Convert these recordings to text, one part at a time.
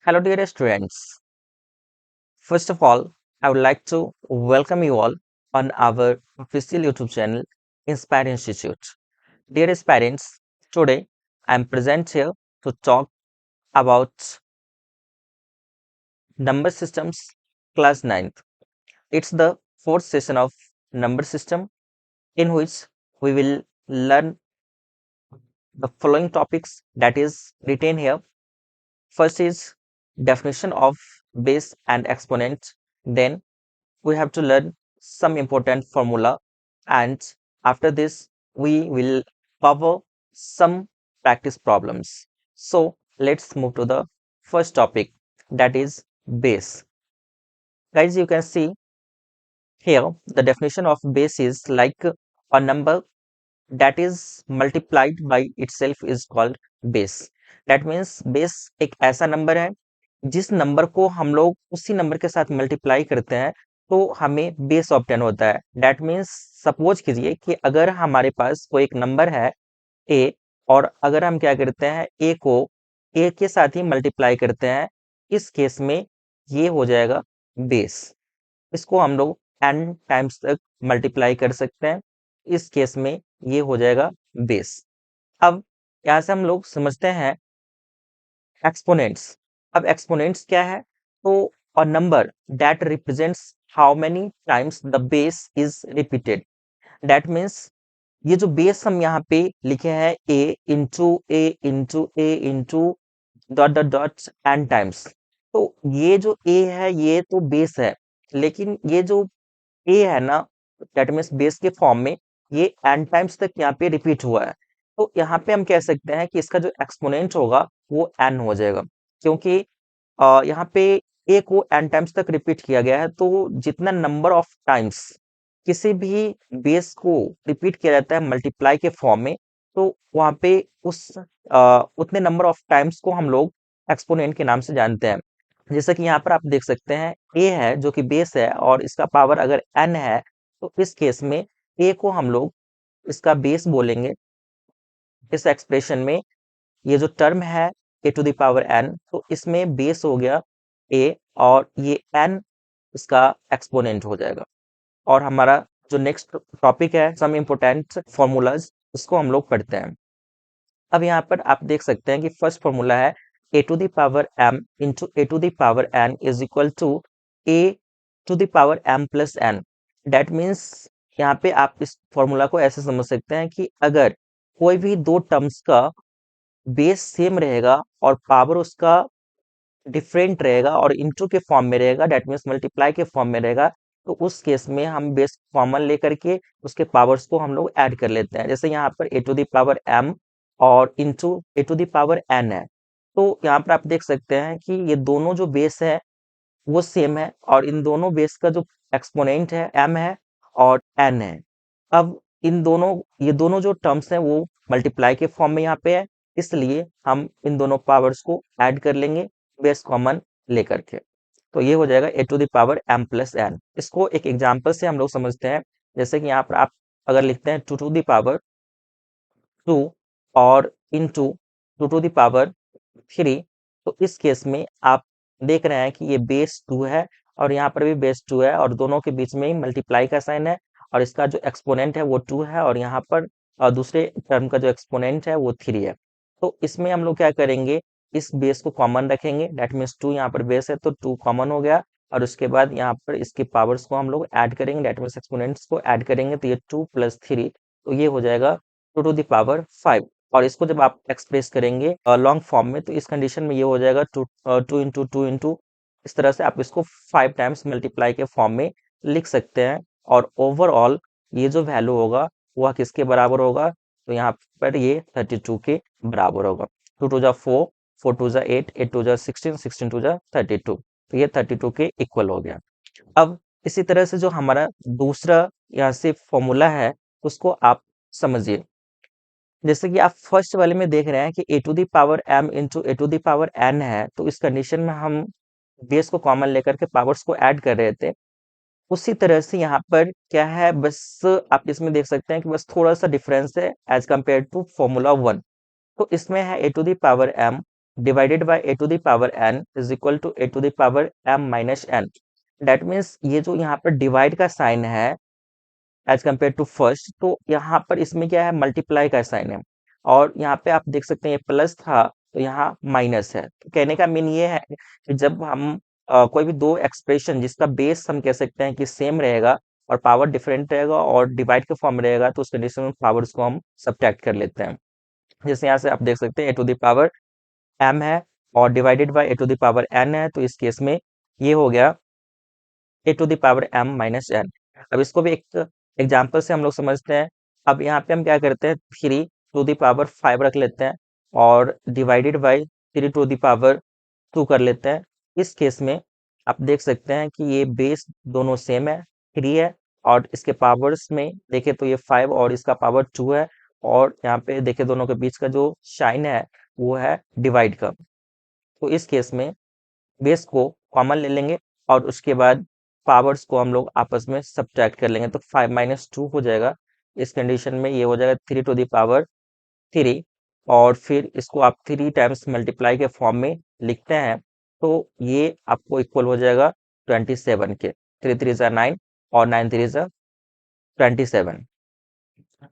Hello, dear students. First of all, I would like to welcome you all on our official YouTube channel, Inspire Institute. Dear parents, today I am present here to talk about number systems class 9th. It's the fourth session of number system in which we will learn the following topics that is written here. First is definition of base and exponent. Then we have to learn some important formula, and after this we will cover some practice problems. So let's move to the first topic, that is base. Guys, you can see here the definition of base is like a number that is multiplied by itself is called base. That means base एक ऐसा number है जिस number को हम लोग उसी number के साथ मल्टीप्लाई करते हैं तो हमें बेस ऑब्टेन होता है। दैट मीन्स सपोज कीजिए कि अगर हमारे पास कोई एक नंबर है ए, और अगर हम क्या करते हैं ए को ए के साथ ही मल्टीप्लाई करते हैं, इस केस में ये हो जाएगा बेस। इसको हम लोग n टाइम्स तक मल्टीप्लाई कर सकते हैं, इस केस में ये हो जाएगा बेस। अब यहाँ से हम लोग समझते हैं एक्सपोनेंट्स। अब एक्सपोनेंट्स क्या है? तो a number that represents how many times the base is repeated. That means ये जो बेस हम यहाँ पे लिखे हैं a into dot dot dot n times, तो ये जो ए है ये तो बेस है, लेकिन ये जो ए है ना, दैट मीन्स बेस के फॉर्म में ये एन टाइम्स तक यहाँ पे रिपीट हुआ है। तो यहाँ पे हम कह सकते हैं कि इसका जो एक्सपोनेंट होगा वो एन हो जाएगा, क्योंकि यहाँ पे ए को एन टाइम्स तक रिपीट किया गया है। तो जितना नंबर ऑफ टाइम्स किसी भी बेस को रिपीट किया जाता है मल्टीप्लाई के फॉर्म में, तो वहाँ पे उस उतने नंबर ऑफ टाइम्स को हम लोग एक्सपोनेंट के नाम से जानते हैं। जैसा कि यहाँ पर आप देख सकते हैं ए है जो कि बेस है और इसका पावर अगर एन है, तो इस केस में ए को हम लोग इसका बेस बोलेंगे। इस एक्सप्रेशन में ये जो टर्म है a to the power N, तो इसमें बेस हो गया ए और ये एन इसका एक्सपोनेंट हो जाएगा। और हमारा जो नेक्स्ट टॉपिक है सम इम्पोर्टेंट फॉर्मूलाज, उसको हम लोग पढ़ते हैं। अब यहाँ पर आप देख सकते हैं कि फर्स्ट फॉर्मूला है a to the power m into a to the power n is equal to a to the power m plus n. That means यहाँ पे आप इस फॉर्मूला को ऐसे समझ सकते हैं कि अगर कोई भी दो टर्म्स का बेस सेम रहेगा और पावर उसका डिफरेंट रहेगा और इंटू के फॉर्म में रहेगा, दैट मीन्स मल्टीप्लाई के फॉर्म में रहेगा, तो उस केस में हम बेस कॉमन लेकर के उसके पावर्स को हम लोग ऐड कर लेते हैं। जैसे यहाँ पर a to the power m और into a to the power n है, तो यहाँ पर आप देख सकते हैं कि ये दोनों जो बेस है वो सेम है और इन दोनों बेस का जो एक्सपोनेंट है एम है और एन है। अब ये दोनों जो टर्म्स हैं वो मल्टीप्लाई के फॉर्म में यहाँ पे है, इसलिए हम इन दोनों पावर्स को ऐड कर लेंगे बेस कॉमन लेकर के। तो ये हो जाएगा a to the power m plus n. इसको एक एग्जाम्पल से हम लोग समझते हैं। जैसे कि यहाँ पर आप अगर लिखते हैं टू टू द पावर 2 और into two to the power 3, तो इस केस में आप देख रहे हैं कि ये बेस 2 है और यहाँ पर भी बेस 2 है और दोनों के बीच में ही मल्टीप्लाई का साइन है और इसका जो एक्सपोनेंट है वो 2 है और यहाँ पर दूसरे टर्म का जो एक्सपोनेंट है वो 3 है। तो इसमें हम लोग क्या करेंगे, इस बेस को कॉमन रखेंगे, दैट मीन्स 2 यहाँ पर बेस है तो 2 कॉमन हो गया और उसके बाद यहाँ पर इसके पावर्स को हम लोग ऐड करेंगे, दैट मीन्स एक्सपोनेंट्स को ऐड करेंगे, तो ये 2 प्लस 3, तो ये हो जाएगा 2 टू द पावर 5। और इसको जब आप एक्सप्रेस करेंगे लॉन्ग फॉर्म में, तो इस कंडीशन में ये हो जाएगा 2 इस तरह से आप इसको 5 टाइम्स मल्टीप्लाई के फॉर्म में लिख सकते हैं। और ओवरऑल ये जो वैल्यू होगा वह किसके बराबर होगा, तो यहाँ पर ये 32 के बराबर होगा। 2 टू जा 4, 4 टू जा 8, 8 टू जा 16, 16 टू जा 32, तो ये 32 के इक्वल हो गया। अब इसी तरह से जो हमारा दूसरा यहाँ से फॉर्मूला है उसको आप समझिए। जैसे कि आप फर्स्ट वाले में देख रहे हैं कि a to the power m into a to the power n है, तो इस कंडीशन में हम बेस को कॉमन लेकर के पावर्स को ऐड कर रहे थे। उसी तरह से यहाँ पर क्या है, बस आप इसमें देख सकते हैं कि बस थोड़ा सा डिफरेंस है एज कंपेयर टू फॉर्मूला 1। तो इसमें है a to the power m divided by a to the power n is equal to a to the power m minus n। That means ये जो यहाँ पर डिवाइड का साइन है एज कम्पेयर टू फर्स्ट, तो यहाँ पर इसमें क्या है, मल्टीप्लाई का साइन है। और यहाँ पे आप देख सकते हैं ये प्लस था तो यहाँ माइनस है। तो कहने का मीन ये है कि जब हम कोई भी दो एक्सप्रेशन जिसका बेस हम कह सकते हैं कि सेम रहेगा और पावर डिफरेंट रहेगा और डिवाइड के फॉर्म रहेगा, तो उस कंडीशन में पावर्स को हम सब्ट्रैक्ट कर लेते हैं। जैसे यहाँ से आप देख सकते हैं a to the power m है और divided by a to the power n है, तो इस केस में ये हो गया a to the power m minus n। अब इसको भी एक एग्जाम्पल से हम लोग समझते हैं। अब यहाँ पे हम क्या करते हैं, 3 टू द पावर 5 रख लेते हैं और divided by 3 to the power 2 कर लेते हैं। इस केस में आप देख सकते हैं कि ये बेस दोनों सेम है, 3 है, और इसके पावर्स में देखें तो ये 5 और इसका पावर 2 है, और यहाँ पे देखें दोनों के बीच का जो साइन है वो है डिवाइड का। तो इस केस में बेस को कॉमन ले लेंगे और उसके बाद पावर्स को हम लोग आपस में सब्ट्रैक्ट कर लेंगे, तो 5 माइनस 2 हो जाएगा। इस कंडीशन में ये हो जाएगा 3 टू द पावर 3, और फिर इसको आप 3 टाइम्स मल्टीप्लाई के फॉर्म में लिखते हैं, तो ये आपको इक्वल हो जाएगा 27 के। 3 3 जा 9 और 9 3 जा 27।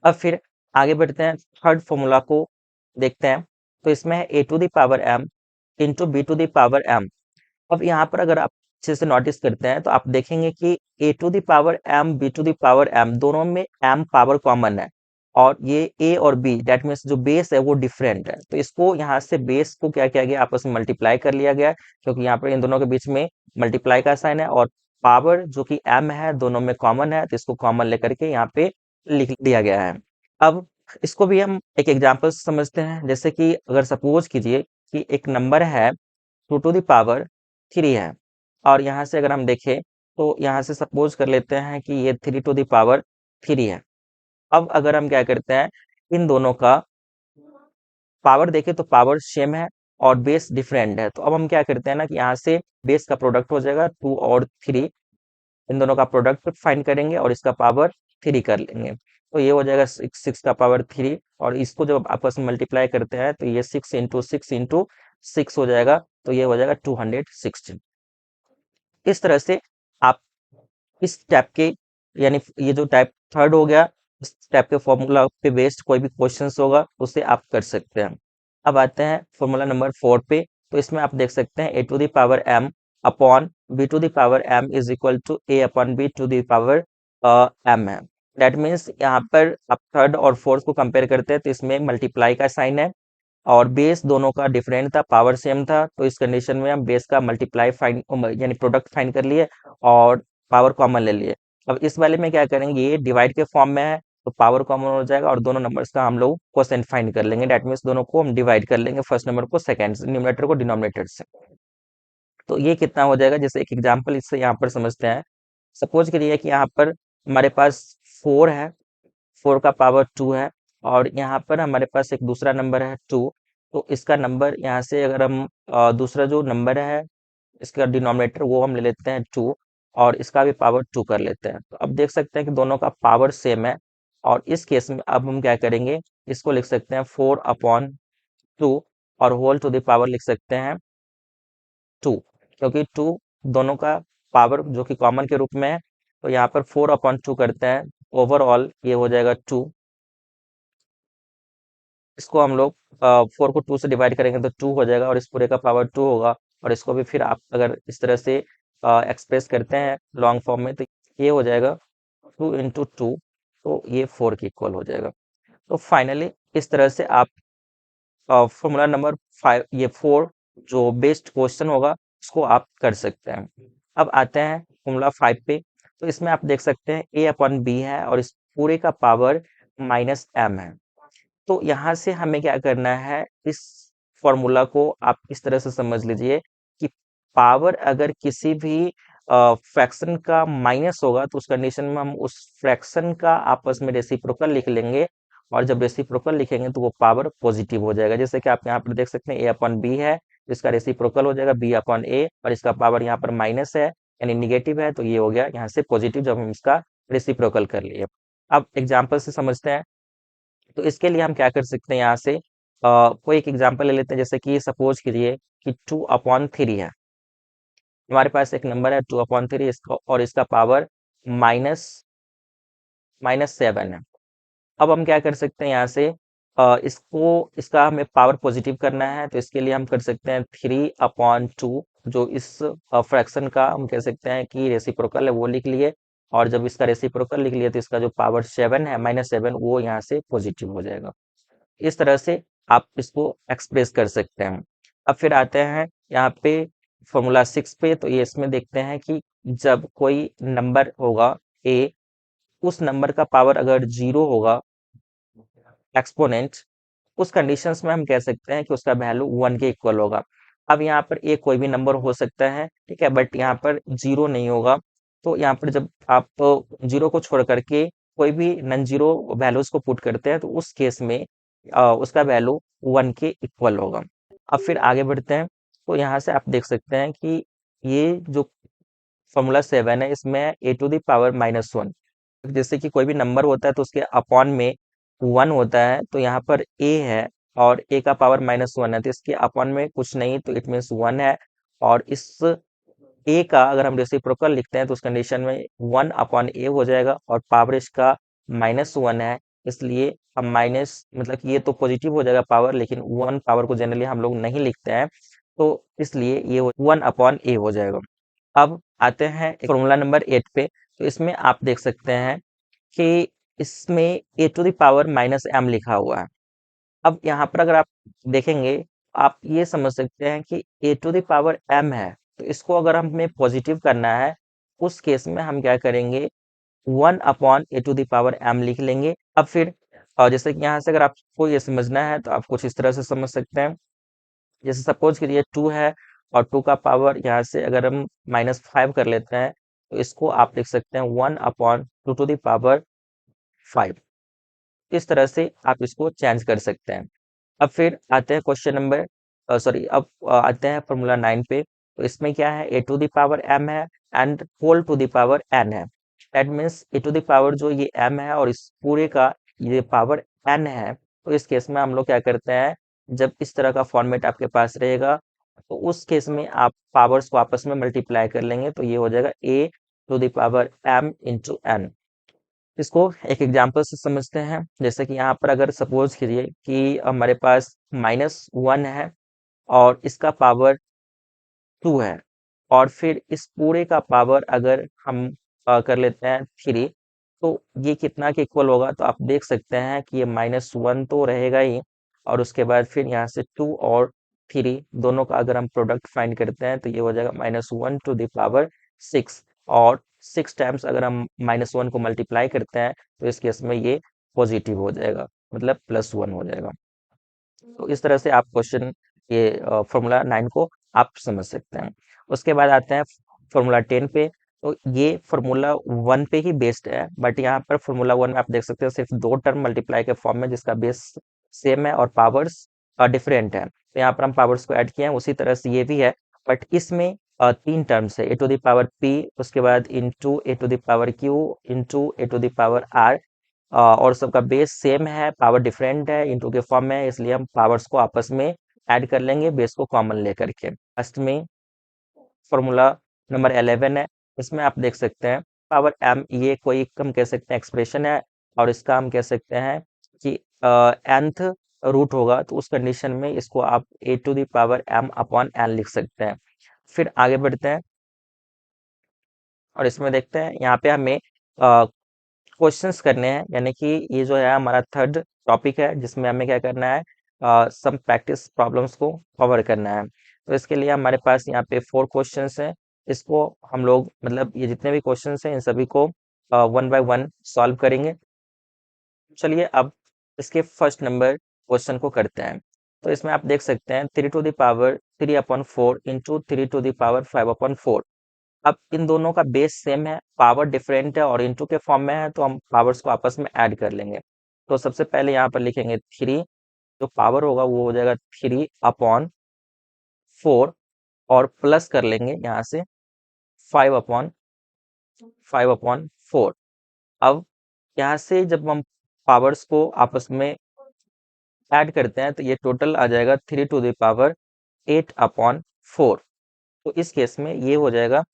अब फिर आगे बढ़ते हैं, थर्ड फॉर्मूला को देखते हैं। तो इसमें है a to the power m into b to the power m। अब यहाँ पर अगर आप अच्छे से नोटिस करते हैं तो आप देखेंगे कि a to the power m b to the power m दोनों में m पावर कॉमन है, और ये a और b दैट मीन्स जो बेस है वो डिफरेंट है। तो इसको यहाँ से बेस को क्या किया गया, आपस में मल्टीप्लाई कर लिया गया, क्योंकि यहाँ पर इन दोनों के बीच में मल्टीप्लाई का साइन है, और पावर जो कि m है दोनों में कॉमन है, तो इसको कॉमन लेकर के यहाँ पे लिख दिया गया है। अब इसको भी हम एक एग्जाम्पल से समझते हैं। जैसे कि अगर सपोज कीजिए कि एक नंबर है 2 टू द पावर 3 है, और यहाँ से अगर हम देखें तो यहाँ से सपोज कर लेते हैं कि ये 3 टू द पावर 3 है। अब अगर हम क्या करते हैं, इन दोनों का पावर देखें तो पावर सेम है और बेस डिफरेंट है, तो अब हम क्या करते हैं ना कि यहाँ से बेस का प्रोडक्ट हो जाएगा 2 और 3, इन दोनों का प्रोडक्ट फाइंड करेंगे और इसका पावर 3 कर लेंगे, तो ये हो जाएगा 6 का पावर 3, और इसको जब आपस में मल्टीप्लाई करते हैं तो ये 6 इंटू 6 इंटू 6 हो जाएगा, तो ये हो जाएगा 216। इस तरह से आप इस टाइप के, यानी ये जो टाइप थर्ड हो गया, इस टाइप के फॉर्मूला पे बेस्ड कोई भी क्वेश्चंस होगा उसे आप कर सकते हैं। अब आते हैं फॉर्मूला नंबर 4 पे। तो इसमें आप देख सकते हैं a to the power m upon b to the power m is equal to a upon b to the power m है। दैट मीन्स यहाँ पर आप थर्ड और फोर्थ को कंपेयर करते हैं तो इसमें मल्टीप्लाई का साइन है, और बेस दोनों का डिफरेंट था, पावर सेम था, तो इस कंडीशन में हम बेस का मल्टीप्लाई फाइंड यानी प्रोडक्ट फाइंड कर लिए और पावर कॉमन ले लिए। अब इस वाले में क्या करेंगे, ये डिवाइड के फॉर्म में है तो पावर कॉमन हो जाएगा और दोनों नंबर्स का हम लोग क्वोशेंट फाइंड कर लेंगे। दैट मीन्स दोनों को हम डिवाइड कर लेंगे, फर्स्ट नंबर को सेकंड से, न्यूमरेटर को डिनोमिनेटर से। तो ये कितना हो जाएगा, जैसे एक एग्जांपल इससे यहाँ पर समझते हैं। सपोज करिए कि यहाँ पर हमारे पास 4 है, 4 का पावर 2 है, और यहाँ पर हमारे पास एक दूसरा नंबर है 2, तो इसका नंबर यहाँ से अगर हम दूसरा जो नंबर है इसका डिनोमिनेटर वो हम ले लेते हैं 2, और इसका भी पावर 2 कर लेते हैं। तो अब देख सकते हैं कि दोनों का पावर सेम है, और इस केस में अब हम क्या करेंगे, इसको लिख सकते हैं 4 अपॉन 2, और होल टू द पावर लिख सकते हैं 2, क्योंकि 2 दोनों का पावर जो कि कॉमन के रूप में है, तो यहाँ पर 4 अपॉन 2 करते हैं, ओवरऑल ये हो जाएगा 2। इसको हम लोग 4 को 2 से डिवाइड करेंगे तो 2 हो जाएगा, और इस पूरे का पावर 2 होगा, और इसको भी फिर आप अगर इस तरह से एक्सप्रेस करते हैं लॉन्ग फॉर्म में तो ये हो जाएगा 2 इंटू 2, तो ये 4 के इक्वल हो जाएगा। तो फाइनली इस तरह से आप फॉर्मूला नंबर 5 ये 4 जो बेस्ड क्वेश्चन होगा उसको आप कर सकते हैं। अब आते हैं फॉर्मूला 5 पे। तो इसमें आप देख सकते हैं a अपॉन बी है और इस पूरे का पावर माइनस m है। तो यहाँ से हमें क्या करना है, इस फॉर्मूला को आप इस तरह से समझ लीजिए कि पावर अगर किसी भी फ्रैक्शन का माइनस होगा तो उस कंडीशन में हम उस फ्रैक्शन का आपस में रेसिप्रोकल लिख लेंगे, और जब रेसिप्रोकल लिखेंगे तो वो पावर पॉजिटिव हो जाएगा। जैसे कि आप यहाँ पर देख सकते हैं ए अपॉन बी है, इसका रेसिप्रोकल हो जाएगा बी अपॉन ए, और इसका पावर यहाँ पर माइनस है यानी निगेटिव है, तो ये हो गया यहाँ से पॉजिटिव जब हम इसका रेसिप्रोकल कर लिए। अब एग्जाम्पल से समझते हैं। तो इसके लिए हम क्या कर सकते हैं, यहाँ से कोई एक एग्जांपल ले लेते हैं, जैसे कि सपोज कीजिए कि 2/3 है। हमारे पास एक नंबर है 2/3, इसका और इसका पावर माइनस माइनस 7 है। अब हम क्या कर सकते हैं यहाँ से, इसका हमें पावर पॉजिटिव करना है, तो इसके लिए हम कर सकते हैं 3/2, जो इस फ्रैक्शन का हम कह सकते हैं कि रेसिप्रोकल है वो लिख लिए, और जब इसका रेसिप्रोकल लिख लिए तो इसका जो पावर 7 है -7 वो यहाँ से पॉजिटिव हो जाएगा। इस तरह से आप इसको एक्सप्रेस कर सकते हैं। अब फिर आते हैं यहाँ पे फॉर्मूला 6 पे, तो ये इसमें देखते हैं कि जब कोई नंबर होगा ए, उस नंबर का पावर अगर 0 होगा एक्सपोनेंट, उस कंडीशंस में हम कह सकते हैं कि उसका वैल्यू 1 के इक्वल होगा। अब यहाँ पर ए कोई भी नंबर हो सकता है, ठीक है, बट यहाँ पर 0 नहीं होगा। तो यहाँ पर जब आप 0 को छोड़ करके कोई भी नॉन जीरो वैल्यूज को पुट करते हैं, तो उस केस में उसका वैल्यू 1 के इक्वल होगा। अब फिर आगे बढ़ते हैं, तो यहाँ से आप देख सकते हैं कि ये जो फॉर्मूला 7 है, इसमें ए टू द पावर -1, जैसे कि कोई भी नंबर होता है तो उसके अपॉन में 1 होता है, तो यहाँ पर ए है और ए का पावर -1 है, तो इसके अपॉन में कुछ नहीं, तो इट मीन्स 1 है। और इस ए का अगर हम रेसिप्रोकल लिखते हैं तो उस कंडीशन में 1/a हो जाएगा, और पावर इसका -1 है, इसलिए हम माइनस मतलब कि ये तो पॉजिटिव हो जाएगा पावर, लेकिन 1 पावर को जनरली हम लोग नहीं लिखते हैं, तो इसलिए ये 1/a हो जाएगा। अब आते हैं फॉर्मूला नंबर 8 पे, तो इसमें आप देख सकते हैं कि इसमें ए टू द पावर -m लिखा हुआ है। अब यहाँ पर अगर आप देखेंगे, आप ये समझ सकते हैं कि a to the power m है, तो इसको अगर हमें पॉजिटिव करना है, उस केस में हम क्या करेंगे, 1/a to the power m लिख लेंगे। अब फिर जैसे कि यहाँ से अगर आपको ये समझना है तो आप कुछ इस तरह से समझ सकते हैं, जैसे सपोज करिए 2 है, और 2 का पावर यहाँ से अगर हम -5 कर लेते हैं, तो इसको आप लिख सकते हैं 1/2 टू द पावर 5। इस तरह से आप इसको चेंज कर सकते हैं। अब फिर आते हैं क्वेश्चन नंबर सॉरी अब आते हैं फॉर्मूला 9 पे, तो इसमें क्या है, a to the power m है and whole to the power n है। That means a to the power जो ये m है और इस पूरे का ये पावर n है, तो इस केस में हम लोग क्या करते हैं, जब इस तरह का फॉर्मेट आपके पास रहेगा, तो उस केस में आप पावर्स को आपस में मल्टीप्लाई कर लेंगे, तो ये हो जाएगा a to the power m into n। इसको एक एग्जांपल से समझते हैं, जैसे कि यहाँ पर अगर सपोज करिए कि हमारे पास -1 है और इसका पावर 2 है, और फिर इस पूरे का पावर अगर हम कर लेते हैं 3, तो ये कितना के इक्वल होगा, तो आप देख सकते हैं कि ये -1 तो रहेगा ही, और उसके बाद फिर यहाँ से 2 और 3 दोनों का अगर हम प्रोडक्ट फाइंड करते हैं, तो ये हो जाएगा -1 टू द पावर 6, और 6 टाइम्स अगर हम -1 को मल्टीप्लाई करते हैं, तो इस केस में ये पॉजिटिव हो जाएगा, मतलब +1 हो जाएगा। तो इस तरह से आप क्वेश्चन ये फॉर्मूला 9 को आप समझ सकते हैं। उसके बाद आते हैं फॉर्मूला 10 पे, तो ये फॉर्मूला 1 पे ही बेस्ड है, बट यहाँ पर फॉर्मूला 1 में आप देख सकते हैं सिर्फ 2 टर्म मल्टीप्लाई के फॉर्म में, जिसका बेस सेम है और पावर्स डिफरेंट है, तो यहाँ पर हम पावर्स को ऐड किए हैं, उसी तरह से ये भी है, बट इसमें 3 टर्म्स है, a to the power p, उसके बाद into a to the power q into a to the power r, और सबका बेस सेम है, पावर डिफरेंट है, इनटू के फॉर्म में है, इसलिए हम पावर्स को आपस में ऐड कर लेंगे बेस को कॉमन लेकर के। लास्ट में फॉर्मूला नंबर 11 है, इसमें आप देख सकते हैं पावर m, ये कोई हम कह सकते हैं एक्सप्रेशन है, और इसका हम कह सकते हैं कि nth रूट होगा, तो उस कंडीशन में इसको आप ए टू द पावर m/n लिख सकते हैं। फिर आगे बढ़ते हैं और इसमें देखते हैं, यहाँ पे हमें क्वेश्चंस करने हैं, यानी कि ये जो है हमारा थर्ड टॉपिक है, जिसमें हमें क्या करना है, सम प्रैक्टिस प्रॉब्लम्स को कवर करना है। तो इसके लिए हमारे पास यहाँ पे 4 क्वेश्चंस हैं, इसको हम लोग मतलब ये जितने भी क्वेश्चंस हैं इन सभी को 1 बाय 1 सॉल्व करेंगे। चलिए अब इसके फर्स्ट नंबर क्वेश्चन को करते हैं। तो इसमें आप देख सकते हैं 3 to the power 3/4 into 3 to the power 5/4। अब इन दोनों का बेस सेम है, पावर डिफरेंट है और इनटू के फॉर्म में है, तो हम पावर्स को आपस में ऐड कर लेंगे। तो सबसे पहले यहाँ पर लिखेंगे 3, जो पावर होगा वो हो जाएगा 3/4, और प्लस कर लेंगे यहाँ से 5/4। अब यहाँ से जब हम पावर्स को आपस में ऐड करते हैं तो ये टोटल आ जाएगा 3 to the power 8/4। तो इस केस में ये हो जाएगा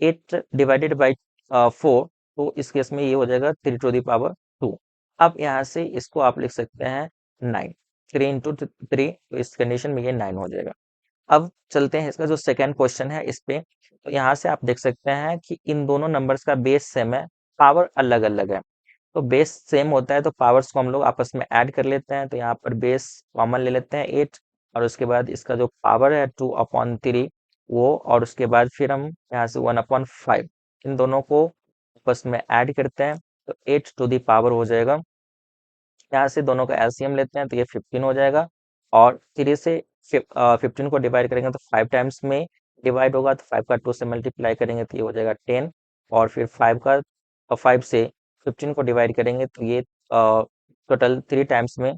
8 divided by 4, तो इस केस में ये हो जाएगा 3 to the power 2। अब यहाँ से इसको आप लिख सकते हैं 9, 3 into 3, तो इस कंडीशन में ये 9 हो जाएगा। अब चलते हैं इसका जो सेकेंड क्वेश्चन है इस पे। तो यहाँ से आप देख सकते हैं कि इन दोनों नंबर्स का बेस सेम है, पावर अलग अलग है। तो बेस सेम होता है तो पावर्स को हम लोग आपस में ऐड कर लेते हैं। तो यहाँ पर बेस कॉमन ले लेते हैं 8, और उसके बाद इसका जो पावर है 2/3 वो, और उसके बाद फिर हम यहाँ से 1/5 इन दोनों को आपस में ऐड करते हैं तो 8 to the power हो जाएगा। यहाँ से दोनों का एलसीएम लेते हैं तो ये 15 हो जाएगा, और 3 से 15 को डिवाइड करेंगे तो 5 टाइम्स में डिवाइड होगा, तो 5 का 2 से मल्टीप्लाई करेंगे तो ये हो जाएगा 10, और फिर 5 से 15 को डिवाइड करेंगे तो ये टोटल 3 टाइम्स में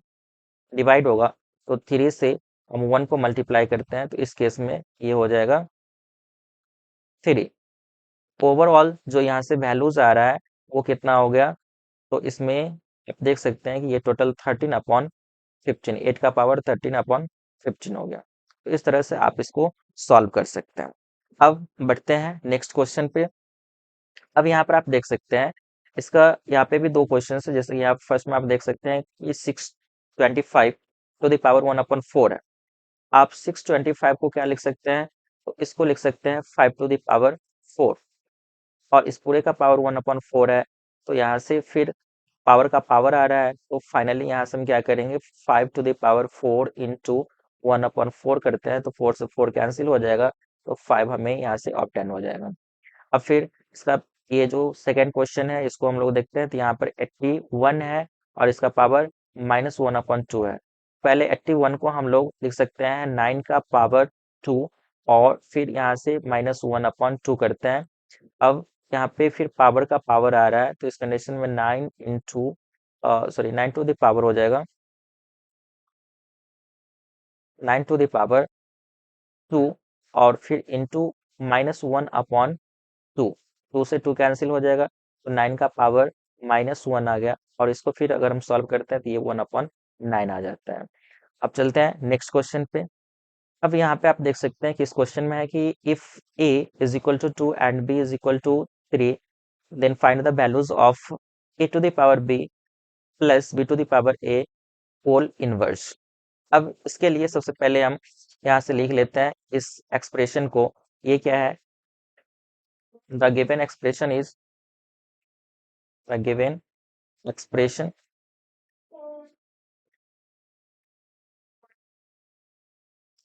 डिवाइड होगा, तो 3 से हम 1 को मल्टीप्लाई करते हैं तो इस केस में ये हो जाएगा 3। ओवरऑल जो यहाँ से वैल्यूज आ रहा है वो कितना हो गया, तो इसमें आप देख सकते हैं कि ये टोटल 13/15, 8 का पावर 13/15 हो गया। तो इस तरह से आप इसको सॉल्व कर सकते हैं। अब बढ़ते हैं नेक्स्ट क्वेश्चन पे। अब यहाँ पर आप देख सकते हैं इसका, यहाँ पे भी दो क्वेश्चन है। जैसे कि आप फर्स्ट में आप देख सकते हैं कि 625 to the power 1/4 है। आप 625 को क्या लिख सकते हैं, तो इसको लिख सकते हैं 5 to the power 4, और इस पूरे का पावर 1/4 है। तो यहाँ से फिर पावर का पावर आ रहा है, तो फाइनली यहाँ से हम क्या करेंगे, 5 to the power 4 इंटू 1/4 करते हैं तो 4 से 4 कैंसिल हो जाएगा, तो 5 हमें यहाँ से ऑब्टेन हो जाएगा। अब फिर इसका ये जो सेकंड क्वेश्चन है इसको हम लोग देखते हैं। तो यहाँ पर 81 है और इसका पावर -1/2 है। पहले 81 को हम लोग लिख सकते हैं 9 का पावर 2, और फिर यहाँ से -1/2 करते हैं। अब यहाँ पे फिर पावर का पावर आ रहा है, तो इस कंडीशन में 9 टू द पावर हो जाएगा, 9 to the power 2, और फिर इंटू -1/2, 2 से 2 कैंसिल हो जाएगा, तो 9 का पावर -1 आ गया, और इसको फिर अगर हम सॉल्व करते हैं तो ये 1/9 आ जाता है। अब चलते हैं नेक्स्ट क्वेश्चन पे। अब यहाँ पे आप देख सकते हैं कि इस क्वेश्चन में है कि if a is equal to 2 and b is equal to 3, then find the values of a to the power b plus b to the power a whole inverse. अब इसके लिए सबसे पहले हम यहाँ से लिख लेते हैं इस एक्सप्रेशन को। ये क्या है, the given expression is, the given expression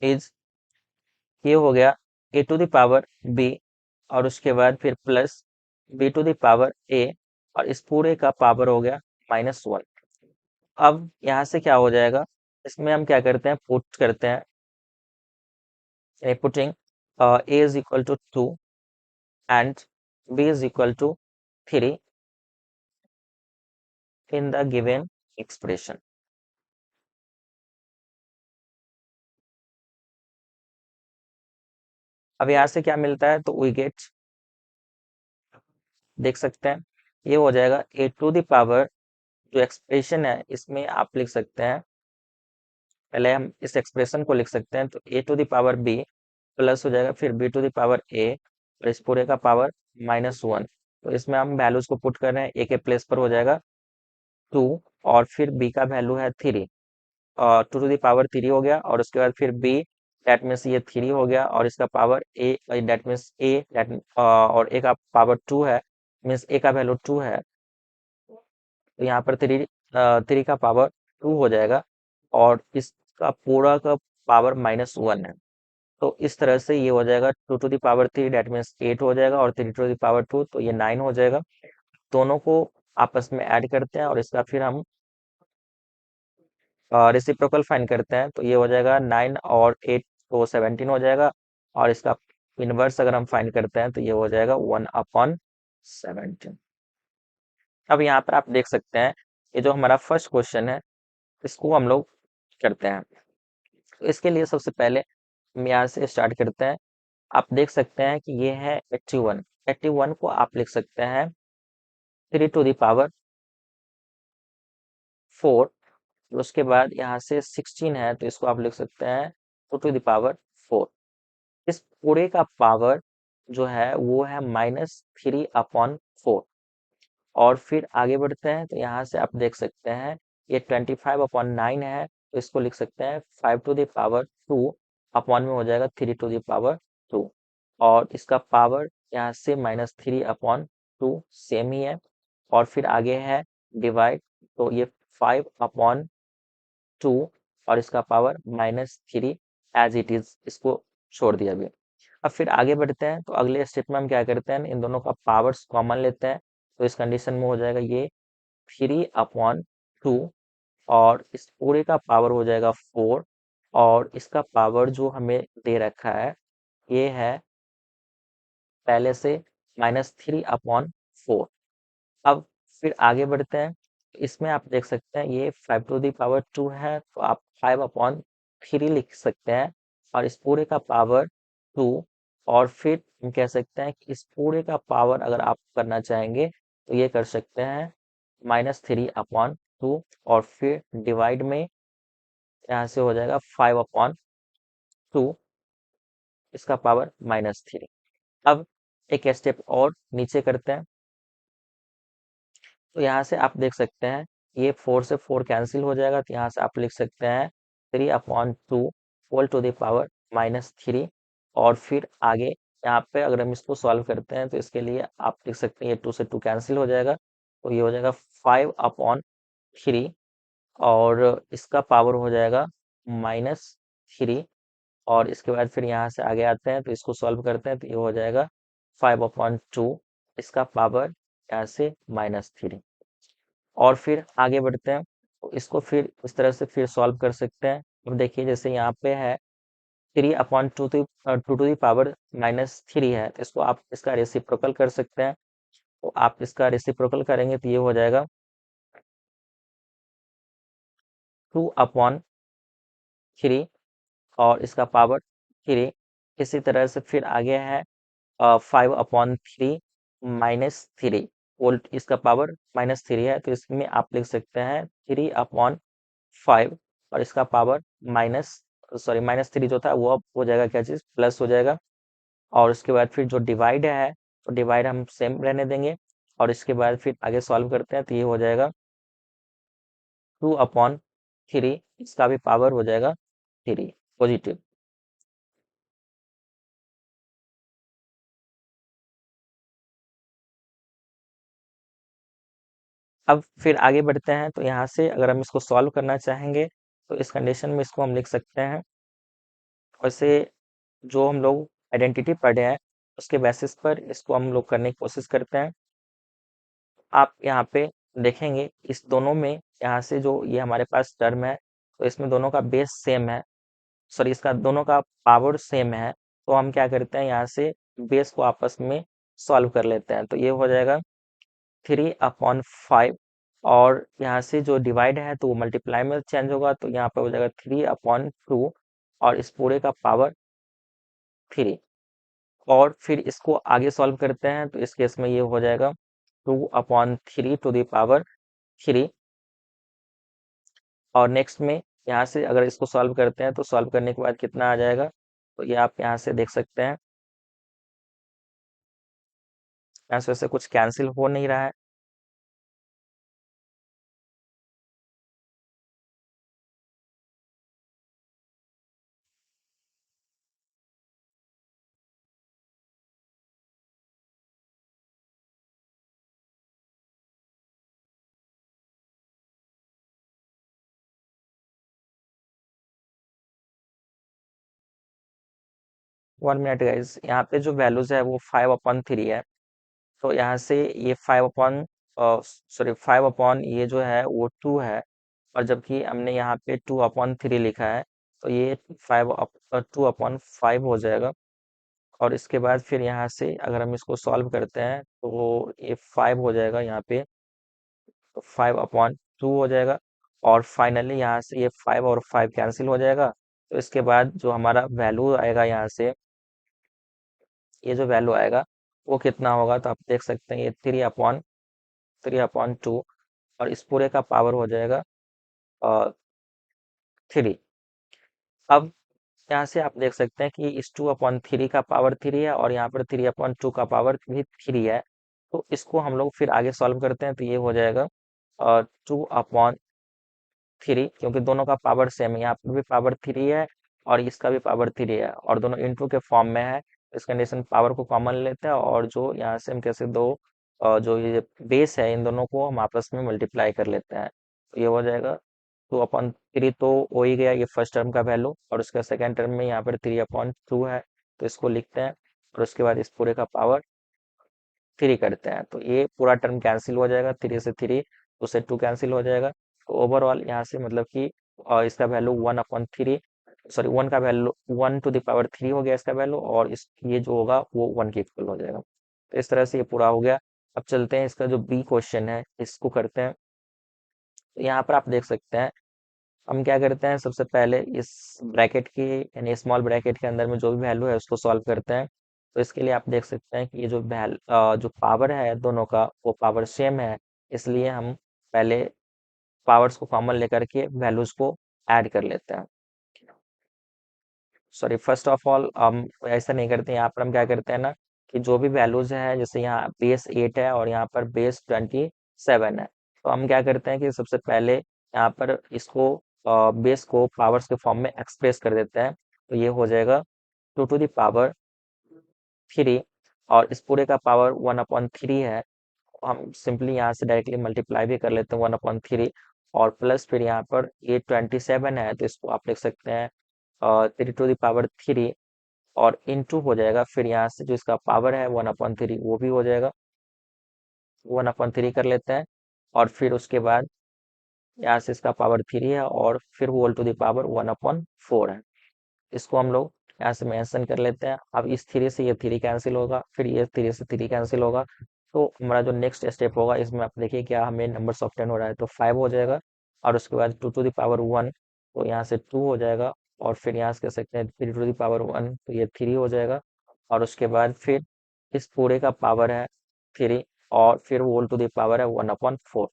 is, ये हो गया a to the power b, और उसके बाद फिर plus b to the power a, और इस पूरे का पावर हो गया -1। अब यहाँ से क्या हो जाएगा, इसमें हम क्या करते हैं, पुट करते हैं, putting a is equal to 2 and b is equal to 3 in the given expression. अब यहाँ से क्या मिलता है, तो वी गेट, देख सकते हैं ये हो जाएगा a टू द पावर, जो एक्सप्रेशन है इसमें आप लिख सकते हैं, पहले हम इस एक्सप्रेशन को लिख सकते हैं, तो a to the power b plus हो जाएगा फिर b to the power a, और इस पूरे का पावर -1। तो इसमें हम वैल्यूज को पुट कर रहे हैं, a के प्लेस पर हो जाएगा 2, और फिर b का वैल्यू है 3, और 2 टू द पावर 3 हो गया, और उसके बाद फिर b, दैट मीन्स ये 3 हो गया, और इसका power a, that means a, और a का पावर 2 है, मीन्स a का वैल्यू 2 है, तो यहाँ पर 3 का पावर 2 हो जाएगा, और इसका पूरा का पावर -1 है। तो इस तरह से ये हो जाएगा 2 to the power 3, that means 8 हो जाएगा, और 3 टू द पावर 2 तो ये 9 हो जाएगा। दोनों को आपस में ऐड करते हैं और इसका फिर हम रेसिप्रोकल फाइंड करते हैं, तो ये हो जाएगा 9 और 8 तो 17 हो जाएगा, और इसका इनवर्स अगर हम फाइंड करते हैं तो ये हो जाएगा 1/17। अब यहाँ पर आप देख सकते हैं ये जो हमारा फर्स्ट क्वेश्चन है इसको हम लोग करते हैं। तो इसके लिए सबसे पहले हम यहाँ से स्टार्ट करते हैं। आप देख सकते हैं कि ये है 81, 81 को आप लिख सकते हैं 3 टू द पावर 4 और उसके बाद यहाँ से 16 है तो इसको आप लिख सकते हैं 2 to the power 4। इस पूरे का पावर जो है वो है -3/4। और फिर आगे बढ़ते हैं तो यहाँ से आप देख सकते हैं ये 25/9 है तो इसको लिख सकते हैं 5 to the power 2 अपॉन में हो जाएगा 3 to the power 2। और इसका पावर यहाँ से -3/2 सेम ही है। और फिर आगे है डिवाइड, तो ये 5/2 और इसका पावर -3 एज इट इज, इसको छोड़ दिया अभी। अब फिर आगे बढ़ते हैं तो अगले स्टेप में हम क्या करते हैं, इन दोनों का पावर्स कॉमन लेते हैं। तो इस कंडीशन में हो जाएगा ये 3/2 और इस पूरे का पावर हो जाएगा 4। और इसका पावर जो हमें दे रखा है ये है पहले से -3/4। अब फिर आगे बढ़ते हैं, इसमें आप देख सकते हैं ये 5 to the power 2 है तो आप 5/3 लिख सकते हैं। और इस पूरे का पावर 2। और फिर हम कह सकते हैं कि इस पूरे का पावर अगर आप करना चाहेंगे तो ये कर सकते हैं -3/2 और फिर डिवाइड में यहाँ से हो जाएगा 5/2, इसका पावर -3। अब एक स्टेप और नीचे करते हैं तो यहाँ से आप देख सकते हैं ये 4 से 4 कैंसिल हो जाएगा तो यहाँ से आप लिख सकते हैं 3/2 होल टू द पावर -3। और फिर आगे यहाँ पे अगर हम इसको सॉल्व करते हैं तो इसके लिए आप लिख सकते हैं ये 2 से 2 कैंसिल हो जाएगा तो ये हो जाएगा 5/3 और इसका पावर हो जाएगा -3। और इसके बाद फिर यहाँ से आगे आते हैं तो इसको सॉल्व करते हैं तो ये हो जाएगा 5/2, इसका पावर यहाँ से -3। और फिर आगे बढ़ते हैं तो इसको फिर इस तरह से फिर सॉल्व कर सकते हैं। अब देखिए जैसे यहाँ पे है 3/2 टू द पावर -3 है तो इसको आप इसका रेसिप्रोकल कर सकते हैं। तो आप इसका रेसिप्रोकल करेंगे तो ये हो जाएगा 2/3 और इसका पावर 3। इसी तरह से फिर आगे है 5/3 -3 वोल्ट, इसका पावर -3 है तो इसमें आप लिख सकते हैं 3/5 और इसका पावर -3 जो था वो अब हो जाएगा क्या चीज प्लस हो जाएगा। और उसके बाद फिर जो डिवाइड है तो डिवाइड हम सेम रहने देंगे। और इसके बाद फिर आगे सॉल्व करते हैं तो ये हो जाएगा 2/3, इसका भी पावर हो जाएगा 3 पॉजिटिव। अब फिर आगे बढ़ते हैं तो यहाँ से अगर हम इसको सॉल्व करना चाहेंगे तो इस कंडीशन में इसको हम लिख सकते हैं। वैसे जो हम लोग आइडेंटिटी पढ़े हैं उसके बेसिस पर इसको हम लोग करने की कोशिश करते हैं। आप यहाँ पे देखेंगे इस दोनों में यहाँ से जो ये हमारे पास टर्म है तो इसमें दोनों का बेस सेम है, सॉरी इसका दोनों का पावर सेम है। तो हम क्या करते हैं यहाँ से बेस को आपस में सॉल्व कर लेते हैं तो ये हो जाएगा 3/5। और यहाँ से जो डिवाइड है तो वो मल्टीप्लाई में चेंज होगा तो यहाँ पे हो जाएगा 3/2 और इस पूरे का पावर 3। और फिर इसको आगे सॉल्व करते हैं तो इस केस में ये हो जाएगा 2/3 to the power 3। और नेक्स्ट में यहाँ से अगर इसको सॉल्व करते हैं तो सॉल्व करने के बाद कितना आ जाएगा तो ये आप यहाँ से देख सकते हैं, यहाँ से वैसे कुछ कैंसिल हो नहीं रहा है। 1 मिनट गाइज, यहाँ पे जो वैल्यूज है वो 5/3 है। तो यहाँ से ये 5 ये जो है वो 2 है। और जबकि हमने यहाँ पे 2/3 लिखा है तो ये 2/5 हो जाएगा। और इसके बाद फिर यहाँ से अगर हम इसको सॉल्व करते हैं तो ये 5 हो जाएगा यहाँ पे, तो 5/2 हो जाएगा। और फाइनली यहाँ से ये 5 और 5 कैंसिल हो जाएगा। तो इसके बाद जो हमारा वैल्यू आएगा यहाँ से, ये जो वैल्यू आएगा वो कितना होगा तो आप देख सकते हैं ये 3/2 और इस पूरे का पावर हो जाएगा 3। अब यहाँ से आप देख सकते हैं कि इस 2/3 का पावर 3 है और यहाँ पर 3/2 का पावर भी 3 है। तो इसको हम लोग फिर आगे सॉल्व करते हैं तो ये हो जाएगा 2/3, क्योंकि दोनों का पावर सेम है, यहाँ पर भी पावर 3 है और इसका भी पावर 3 है और दोनों इंटू के फॉर्म में है। इस कंडीशन पावर को कॉमन लेते हैं और जो यहाँ से हम कैसे दो जो ये बेस है इन दोनों को हम आपस में मल्टीप्लाई कर लेते हैं, तो ये हो जाएगा 2/3। तो हो ही गया ये फर्स्ट टर्म का वैल्यू और उसका सेकेंड टर्म में यहाँ पर 3/2 है, तो इसको लिखते हैं और उसके बाद इस पूरे का पावर 3 करते हैं, तो ये पूरा टर्म कैंसिल हो जाएगा, 3 से 3 उससे 2 कैंसिल हो जाएगा। तो ओवरऑल यहाँ से मतलब कि इसका वैल्यू 1/3, सॉरी 1 का वैल्यू 1 to the power 3 हो गया इसका वैल्यू, और इस ये जो होगा वो 1 के इक्वल हो जाएगा। तो इस तरह से ये पूरा हो गया। अब चलते हैं इसका जो बी क्वेश्चन है इसको करते हैं। तो यहाँ पर आप देख सकते हैं हम क्या करते हैं, सबसे पहले इस ब्रैकेट की यानी स्मॉल ब्रैकेट के अंदर में जो भी वैल्यू है उसको सॉल्व करते हैं। तो इसके लिए आप देख सकते हैं कि ये जो पावर है दोनों का वो पावर सेम है, इसलिए हम पहले पावर्स को कॉमन लेकर के वैल्यूज को ऐड कर लेते हैं। सॉरी, फर्स्ट ऑफ ऑल हम ऐसा नहीं करते, यहाँ पर हम क्या करते हैं ना कि जो भी वैल्यूज है, जैसे यहाँ बेस 8 है और यहाँ पर बेस 27 है, तो हम क्या करते हैं कि सबसे पहले यहाँ पर इसको बेस को पावर्स के फॉर्म में एक्सप्रेस कर देते हैं। तो ये हो जाएगा 2 to the power 3 और इस पूरे का पावर 1/3 है। हम सिंपली यहाँ से डायरेक्टली मल्टीप्लाई भी कर लेते हैं 1/3 और प्लस फिर यहाँ पर ये 27 है, तो इसको आप लिख सकते हैं 3 to the power 3 और इनटू हो जाएगा, फिर यहाँ से जो इसका पावर है 1/3 वो भी हो जाएगा, 1/3 कर लेते हैं और फिर उसके बाद यहाँ से इसका पावर 3 है और फिर होल टू द पावर 1/4 है। इसको हम लोग यहाँ से मेंशन कर लेते हैं। अब इस 3 से ये 3 कैंसिल होगा, फिर ये 3 से 3 कैंसिल होगा। तो हमारा जो नेक्स्ट स्टेप होगा इसमें आप देखिए क्या हमें नंबर ऑब्टेन हो रहा है, तो 5 हो जाएगा और उसके बाद 2 to the power 1, तो यहाँ से 2 हो जाएगा और फिर यहाँ से कह सकते हैं 3 to the power 1, तो ये 3 हो जाएगा और उसके बाद फिर इस पूरे का पावर है 3 और फिर होल टू द पावर है 1/4।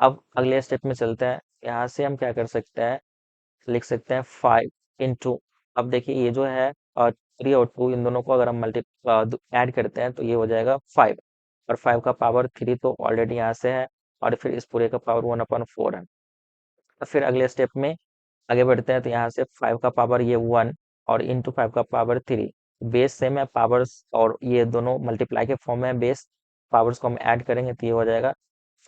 अब अगले स्टेप में चलते हैं, यहाँ से हम क्या कर सकते हैं, लिख सकते हैं 5 इंटू, अब देखिए ये जो है 3 और 2 इन दोनों को अगर हम ऐड करते हैं तो ये हो जाएगा 5 और 5 का पावर 3 तो ऑलरेडी यहाँ से है और फिर इस पूरे का पावर 1/4 है। तो फिर अगले स्टेप में आगे बढ़ते हैं, तो यहाँ से 5 का पावर ये 1 और इंटू 5 का पावर 3, बेस सेम है, पावर्स और ये दोनों मल्टीप्लाई के फॉर्म में है, बेस पावर्स को हम ऐड करेंगे तो ये हो जाएगा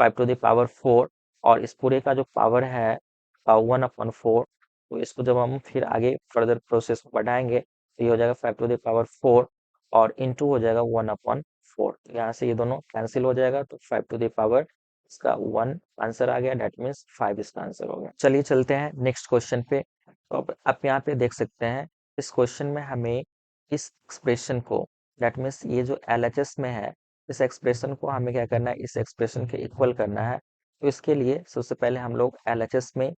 5 to the power 4 और इस पूरे का जो पावर है 1/4, तो इसको जब हम फिर आगे फर्दर प्रोसेस को बढ़ाएंगे तो ये हो जाएगा 5 to the power 4 और इंटू हो जाएगा 1/4। यहाँ से ये दोनों कैंसिल हो जाएगा, तो 5 to the power इसका 1 आंसर आ गया, डेट मीन्स 5 इसका आंसर हो गया। चलिए चलते हैं नेक्स्ट क्वेश्चन पे। तो अब आप यहाँ पे देख सकते हैं इस क्वेश्चन में हमें इस एक्सप्रेशन को, डेट मीन्स ये जो LHS में है, इस एक्सप्रेशन को हमें क्या करना है, इस एक्सप्रेशन के इक्वल करना है। तो इसके लिए सबसे पहले हम लोग LHS में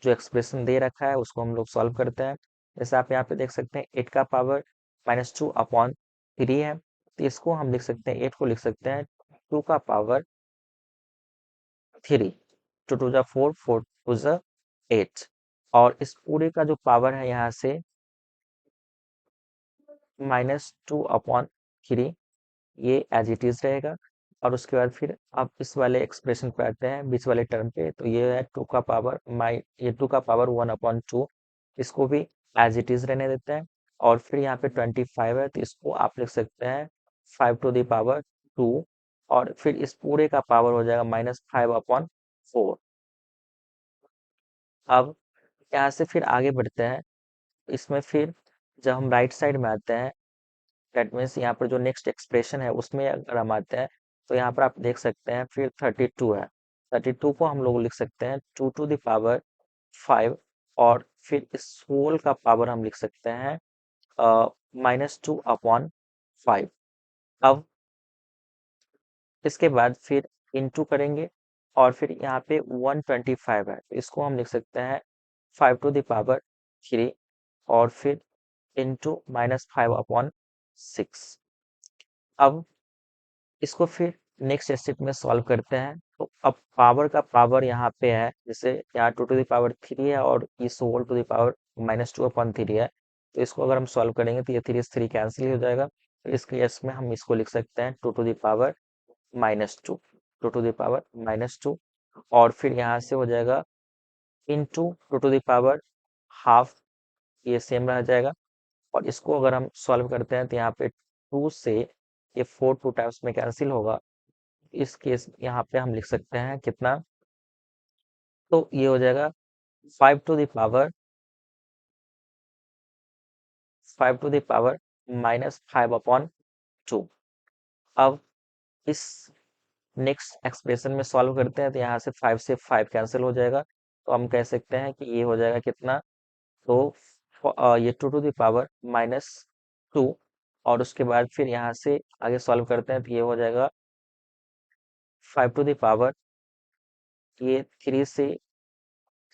जो एक्सप्रेशन दे रखा है उसको हम लोग सॉल्व करते हैं। जैसे आप यहाँ पे देख सकते हैं 8 का पावर -2/3 है, तो इसको हम लिख सकते हैं, 8 को लिख सकते हैं 2 का पावर 3, 2 टू ज़ा 4, 4 टू ज़ा 8 और इस पूरे का जो पावर है यहाँ से -2/3, ये एज इट इज रहेगा और उसके बाद फिर आप इस वाले एक्सप्रेशन पे आते हैं बीच वाले टर्म पे, तो ये है 2 का पावर ये 2 का पावर 1/2, इसको भी एज इट इज रहने देते हैं और फिर यहाँ पे 25 है, तो इसको आप लिख सकते हैं 5 to the power 2 और फिर इस पूरे का पावर हो जाएगा -5/4। अब यहाँ से फिर आगे बढ़ते हैं, इसमें फिर जब हम राइट साइड में आते हैं, दैट मीन्स यहाँ पर जो नेक्स्ट एक्सप्रेशन है उसमें अगर हम आते हैं तो यहाँ पर आप देख सकते हैं फिर 32 है, 32 को हम लोग लिख सकते हैं 2 to the power 5 और फिर इस होल का पावर हम लिख सकते हैं -2/5। अब इसके बाद फिर इंटू करेंगे और फिर यहाँ पे 125 है, तो इसको हम लिख सकते हैं 5 to the power 3 और फिर इंटू -5/6। अब इसको फिर नेक्स्ट स्टेप में सॉल्व करते हैं, तो अब पावर का पावर यहाँ पे है, जैसे यहाँ 2 to the power 3 है और इस होल टू द पावर -2/3 है। तो इसको अगर हम सॉल्व करेंगे तो ये 3 कैंसिल हो जाएगा। तो इस केस में हम इसको लिख सकते हैं 2 to the power -2, 2 to the power -2, और फिर यहाँ से हो जाएगा इंटू 2 to the power ½ ये सेम रह जाएगा। और इसको अगर हम सॉल्व करते हैं तो यहाँ पे 2 से ये 4 टू टाइम्स में कैंसिल होगा। इस केस यहाँ पे हम लिख सकते हैं कितना, तो ये हो जाएगा 5 to the power -5/2। अब इस नेक्स्ट एक्सप्रेशन में सॉल्व करते हैं तो यहाँ से 5 से 5 कैंसिल हो जाएगा। तो हम कह सकते हैं कि ये हो जाएगा कितना, तो ये 2 to the power -2, और उसके बाद फिर यहाँ से आगे सॉल्व करते हैं तो ये हो जाएगा 5 to the power, ये 3 से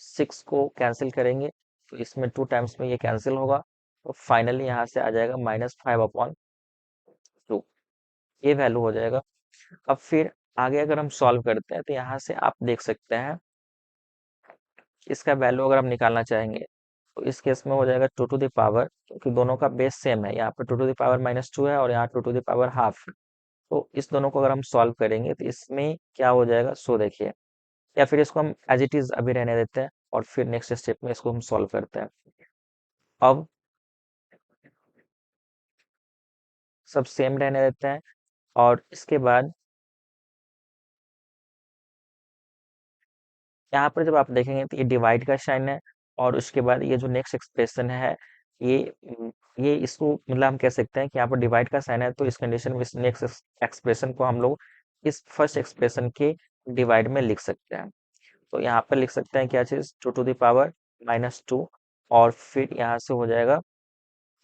6 को कैंसिल करेंगे तो इसमें 2 टाइम्स में ये कैंसिल होगा। तो फाइनली यहाँ से आ जाएगा -5/2, ये वैल्यू हो जाएगा। अब फिर आगे अगर हम सॉल्व करते हैं तो यहाँ से आप देख सकते हैं इसका वैल्यू अगर हम निकालना चाहेंगे तो इस केस में हो जाएगा 2 to the power, क्योंकि दोनों का बेस सेम है, यहाँ पे 2 to the power -2 है और यहाँ 2 to the power ½ है। तो इस दोनों को अगर हम सॉल्व करेंगे तो इसमें क्या हो जाएगा, सो देखिए, या फिर इसको हम एज इट इज अभी रहने देते हैं और फिर नेक्स्ट स्टेप में इसको हम सॉल्व करते हैं। अब सब सेम रहने देते हैं और इसके बाद यहाँ पर जब आप देखेंगे तो ये डिवाइड का साइन है, और उसके बाद ये जो नेक्स्ट एक्सप्रेशन है ये ये इसको मतलब हम कह सकते हैं कि यहाँ पर डिवाइड का साइन है, तो इस कंडीशन में इस नेक्स्ट एक्सप्रेशन को हम लोग इस फर्स्ट एक्सप्रेशन के डिवाइड में लिख सकते हैं। तो यहाँ पर लिख सकते हैं क्या चीज, 2 to the power -2, और फिर यहाँ से हो जाएगा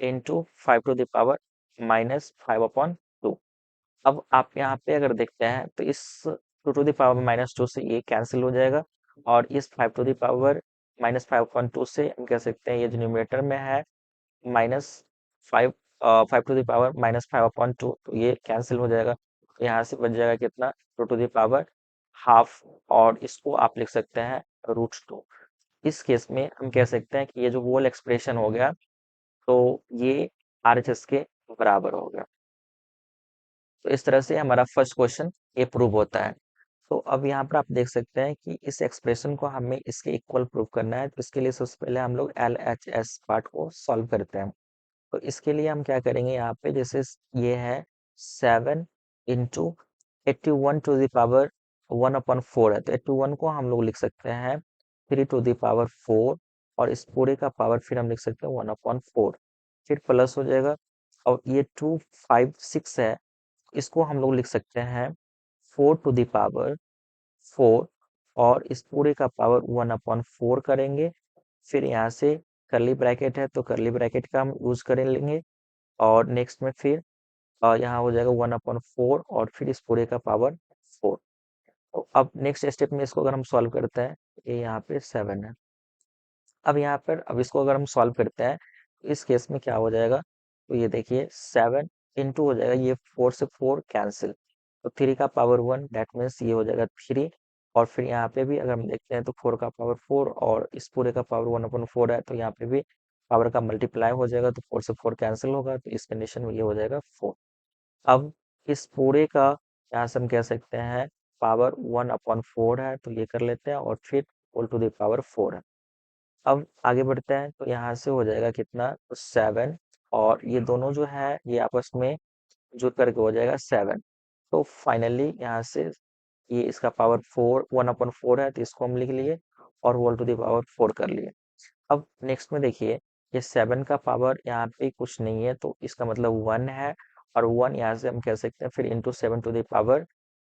इंटू 5 to the power -5/2। अब आप यहाँ पे अगर देखते हैं तो इस 2 to the power -2 से ये कैंसिल हो जाएगा, और इस 5 to the power -5/2 से हम कह सकते हैं ये जो न्यूमरेटर में है -5, 5 to the power -5/2, तो ये कैंसिल हो जाएगा। तो यहाँ से बच जाएगा कितना, 2 to the power ½ और इसको आप लिख सकते हैं √2। इस केस में हम कह सकते हैं कि ये जो होल एक्सप्रेशन हो गया तो ये RHS के बराबर हो गया। तो इस तरह से हमारा फर्स्ट क्वेश्चन ये प्रूव होता है। तो अब यहाँ पर आप देख सकते हैं कि इस एक्सप्रेशन को हमें इसके इक्वल प्रूव करना है, तो इसके लिए सबसे पहले हम लोग LHS पार्ट को सॉल्व करते हैं। तो इसके लिए हम क्या करेंगे, यहाँ पे जैसे ये है 7 इंटू 81 to the power 1/4 है, तो 81 को हम लोग लिख सकते हैं 3 to the power 4, और इस पूरे का पावर फिर हम लिख सकते हैं 1/4, फिर प्लस हो जाएगा। और ये 2 5 6 है, इसको हम लोग लिख सकते हैं 4 to the power 4, और इस पूरे का पावर 1/4 करेंगे। फिर यहाँ से करली ब्रैकेट है तो करली ब्रैकेट का हम यूज कर लेंगे, और नेक्स्ट में फिर यहाँ हो जाएगा 1/4 और फिर इस पूरे का पावर 4। तो अब नेक्स्ट स्टेप में इसको अगर हम सॉल्व करते हैं, ये यहाँ पे 7 है। अब यहाँ पर अब इसको अगर हम सॉल्व करते हैं तो इस केस में क्या हो जाएगा, तो ये देखिए 7 इंटू हो जाएगा, ये 4 से 4 कैंसिल, तो 3 का पावर 1 दैट मीन्स ये हो जाएगा 3। और फिर यहाँ पे भी अगर हम देखते हैं तो 4 का पावर 4 और इस पूरे का पावर 1/4 है, तो यहाँ पे भी पावर का मल्टीप्लाई हो जाएगा, तो 4 से 4 कैंसिल होगा, तो इस कंडीशन में ये हो जाएगा 4। अब इस पूरे का यहाँ से हम कह सकते हैं पावर 1/4 है, तो ये कर लेते हैं, और फिर होल टू द पावर 4 है। अब आगे बढ़ते हैं तो यहाँ से हो जाएगा कितना, तो 7, और ये दोनों जो है ये आपस में जुड़ करके हो जाएगा 7। तो फाइनली यहाँ से ये इसका पावर 1/4 है, तो इसको हम लिख लिए और होल टू द पावर 4 कर लिए। अब नेक्स्ट में देखिए, ये 7 का पावर यहाँ पे कुछ नहीं है, तो इसका मतलब 1 है, और 1 यहाँ से हम कह सकते हैं फिर इंटू 7 टू द पावर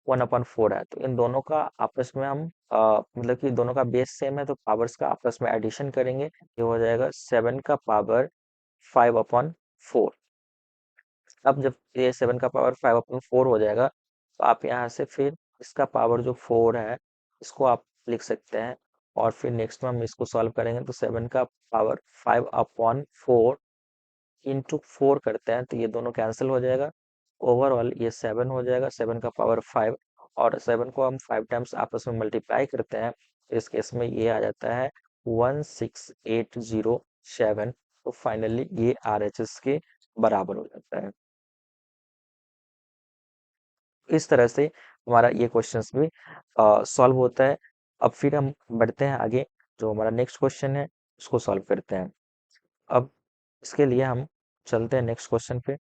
1/4 है, तो इन दोनों का आपस में हम मतलब कि दोनों का बेस सेम है, तो पावर्स का आपस में एडिशन करेंगे, ये हो जाएगा 7 का पावर 5/4। अब जब ये 7 का पावर 5/4 हो जाएगा, तो आप यहाँ से फिर इसका पावर जो 4 है इसको आप लिख सकते हैं, और फिर नेक्स्ट में हम इसको सॉल्व करेंगे, तो 7 का पावर 5/4 इंटू 4 करते हैं तो ये दोनों कैंसिल हो जाएगा, ओवरऑल ये 7 हो जाएगा, 7 का पावर 5, और 7 को हम 5 टाइम्स आपस में मल्टीप्लाई करते हैं, तो इस केस में ये आ जाता है 16807। तो फाइनली ये RHS के बराबर हो जाता है। इस तरह से हमारा ये क्वेश्चंस भी सॉल्व होता है। अब फिर हम बढ़ते हैं आगे, जो हमारा नेक्स्ट क्वेश्चन है उसको सॉल्व करते हैं। अब इसके लिए हम चलते हैं नेक्स्ट क्वेश्चन पे।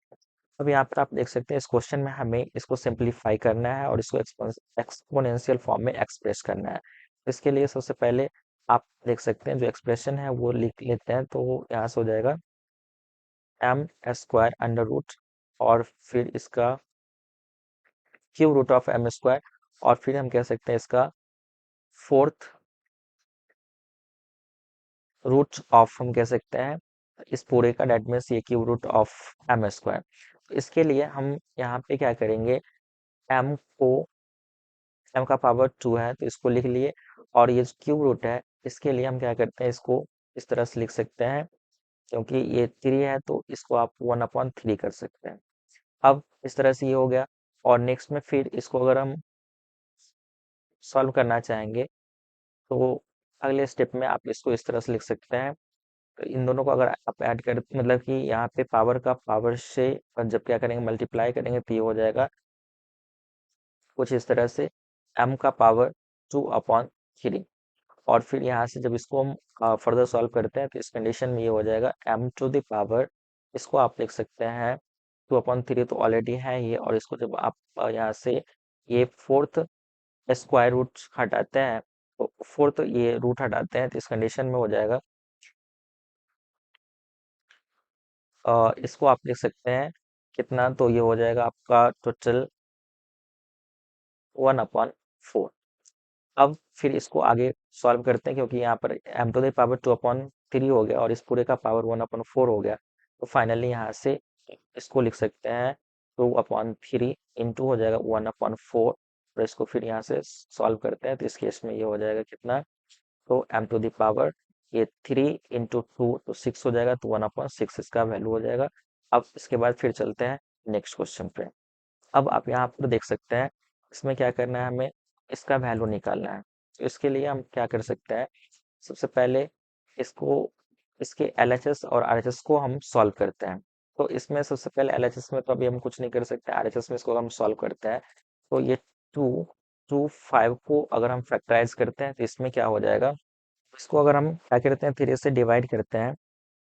अब यहाँ पर आप देख सकते हैं इस क्वेश्चन में हमें इसको सिंप्लीफाई करना है और इसको एक्सपोनेंशियल फॉर्म में एक्सप्रेस करना है। इसके लिए सबसे पहले आप देख सकते हैं जो एक्सप्रेशन है वो लिख लेते हैं, तो यहाँ से हो जाएगा एम स्क्वायर अंडर रूट और फिर इसका cube root of m square, और फिर हम कह सकते हैं इसका फोर्थ रूट ऑफ, हम कह सकते हैं इस पूरे का, डेट मीन्स ये cube root of m square. तो इसके लिए हम यहाँ पे क्या करेंगे, एम को, एम का पावर 2 है तो इसको लिख लिए, और ये क्यूब रूट है इसके लिए हम क्या करते हैं, इसको इस तरह से लिख सकते हैं, क्योंकि ये 3 है तो इसको आप 1/3 कर सकते हैं। अब इस तरह से ये हो गया, और नेक्स्ट में फिर इसको अगर हम सॉल्व करना चाहेंगे तो अगले स्टेप में आप इसको इस तरह से लिख सकते हैं। तो इन दोनों को अगर आप ऐड कर, मतलब कि यहाँ पे पावर का पावर से और जब क्या करेंगे मल्टीप्लाई करेंगे तो ये हो जाएगा कुछ इस तरह से m का पावर 2/3। और फिर यहाँ से जब इसको हम फर्दर सॉल्व करते हैं तो इस कंडीशन में ये हो जाएगा m टू द पावर, इसको आप लिख सकते हैं 2/3 तो ऑलरेडी है ये, और इसको जब आप यहाँ से ये फोर्थ स्क्वायर रूट हटाते हैं, तो फोर्थ ये रूट हटाते हैं तो इस कंडीशन में हो जाएगा, इसको आप लिख सकते हैं कितना, तो ये हो जाएगा आपका टोटल 1/4। अब फिर इसको आगे सॉल्व करते हैं, क्योंकि यहाँ पर m टू द पावर 2/3 हो गया और इस पूरे का पावर 1/4 हो गया, तो फाइनली यहाँ से इसको लिख सकते हैं 2/3 इंटू हो जाएगा 1/4, और इसको फिर यहाँ से सॉल्व करते हैं तो इस केस में ये हो जाएगा कितना, तो m टू द पावर ये 3 इंटू 2 तो 6 हो जाएगा, तो 1/6 इसका वैल्यू हो जाएगा। अब इसके बाद फिर चलते हैं नेक्स्ट क्वेश्चन पे। अब आप यहाँ पर देख सकते हैं इसमें क्या करना है, हमें इसका वैल्यू निकालना है। तो इसके लिए हम क्या कर सकते हैं, सबसे पहले इसको, इसके LHS और RHS को हम सॉल्व करते हैं। तो इसमें सबसे पहले LHS में तो अभी हम कुछ नहीं कर सकते, RHS में इसको हम सॉल्व करते हैं। तो ये 2 5 को अगर हम फैक्टराइज करते हैं तो इसमें क्या हो जाएगा, इसको अगर हम क्या करते हैं 3 से डिवाइड करते हैं,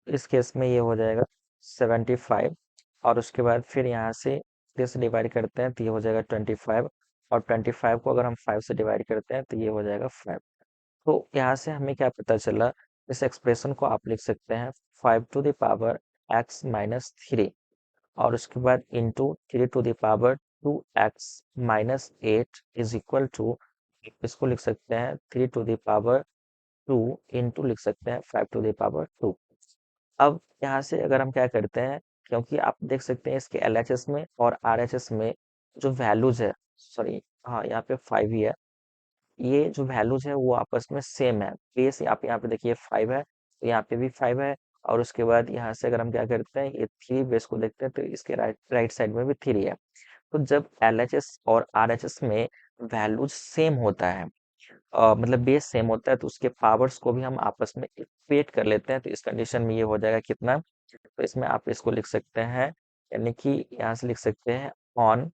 इस केस में ये हो जाएगा 75, और उसके बाद फिर यहाँ से 3 से डिवाइड करते हैं तो ये हो जाएगा 25, और 25 को अगर हम 5 से डिवाइड करते हैं तो ये हो जाएगा 5। तो यहाँ से हमें क्या पता चला, इस एक्सप्रेशन को आप लिख सकते हैं 5 टू द पावर x-3, और उसके बाद into 3 to the power 2x-8 is equal to, इसको लिख सकते हैं 3 टू द पावर 2 इंटू लिख सकते हैं 5 टू द पावर 2। अब यहाँ से अगर हम क्या करते हैं, क्योंकि आप देख सकते हैं इसके LHS में और RHS में जो वैल्यूज है, सॉरी हाँ यहाँ पे 5 ही है, ये जो वैल्यूज है वो आपस में सेम है। बेस आप यहाँ पे देखिए 5 है, तो यहाँ पे भी 5 है, और उसके बाद यहाँ से अगर हम क्या करते हैं ये 3 बेस को देखते हैं तो इसके राइट राइट साइड में भी 3 है। तो जब LHS और RHS में वैल्यूज सेम होता है, मतलब बेस सेम होता है, तो उसके पावर्स को भी हम आपस में इक्वेट कर लेते हैं, तो इस कंडीशन में ये हो जाएगा कितना, तो इसमें आप इसको लिख सकते हैं, यानी कि यहाँ से लिख सकते हैं ऑन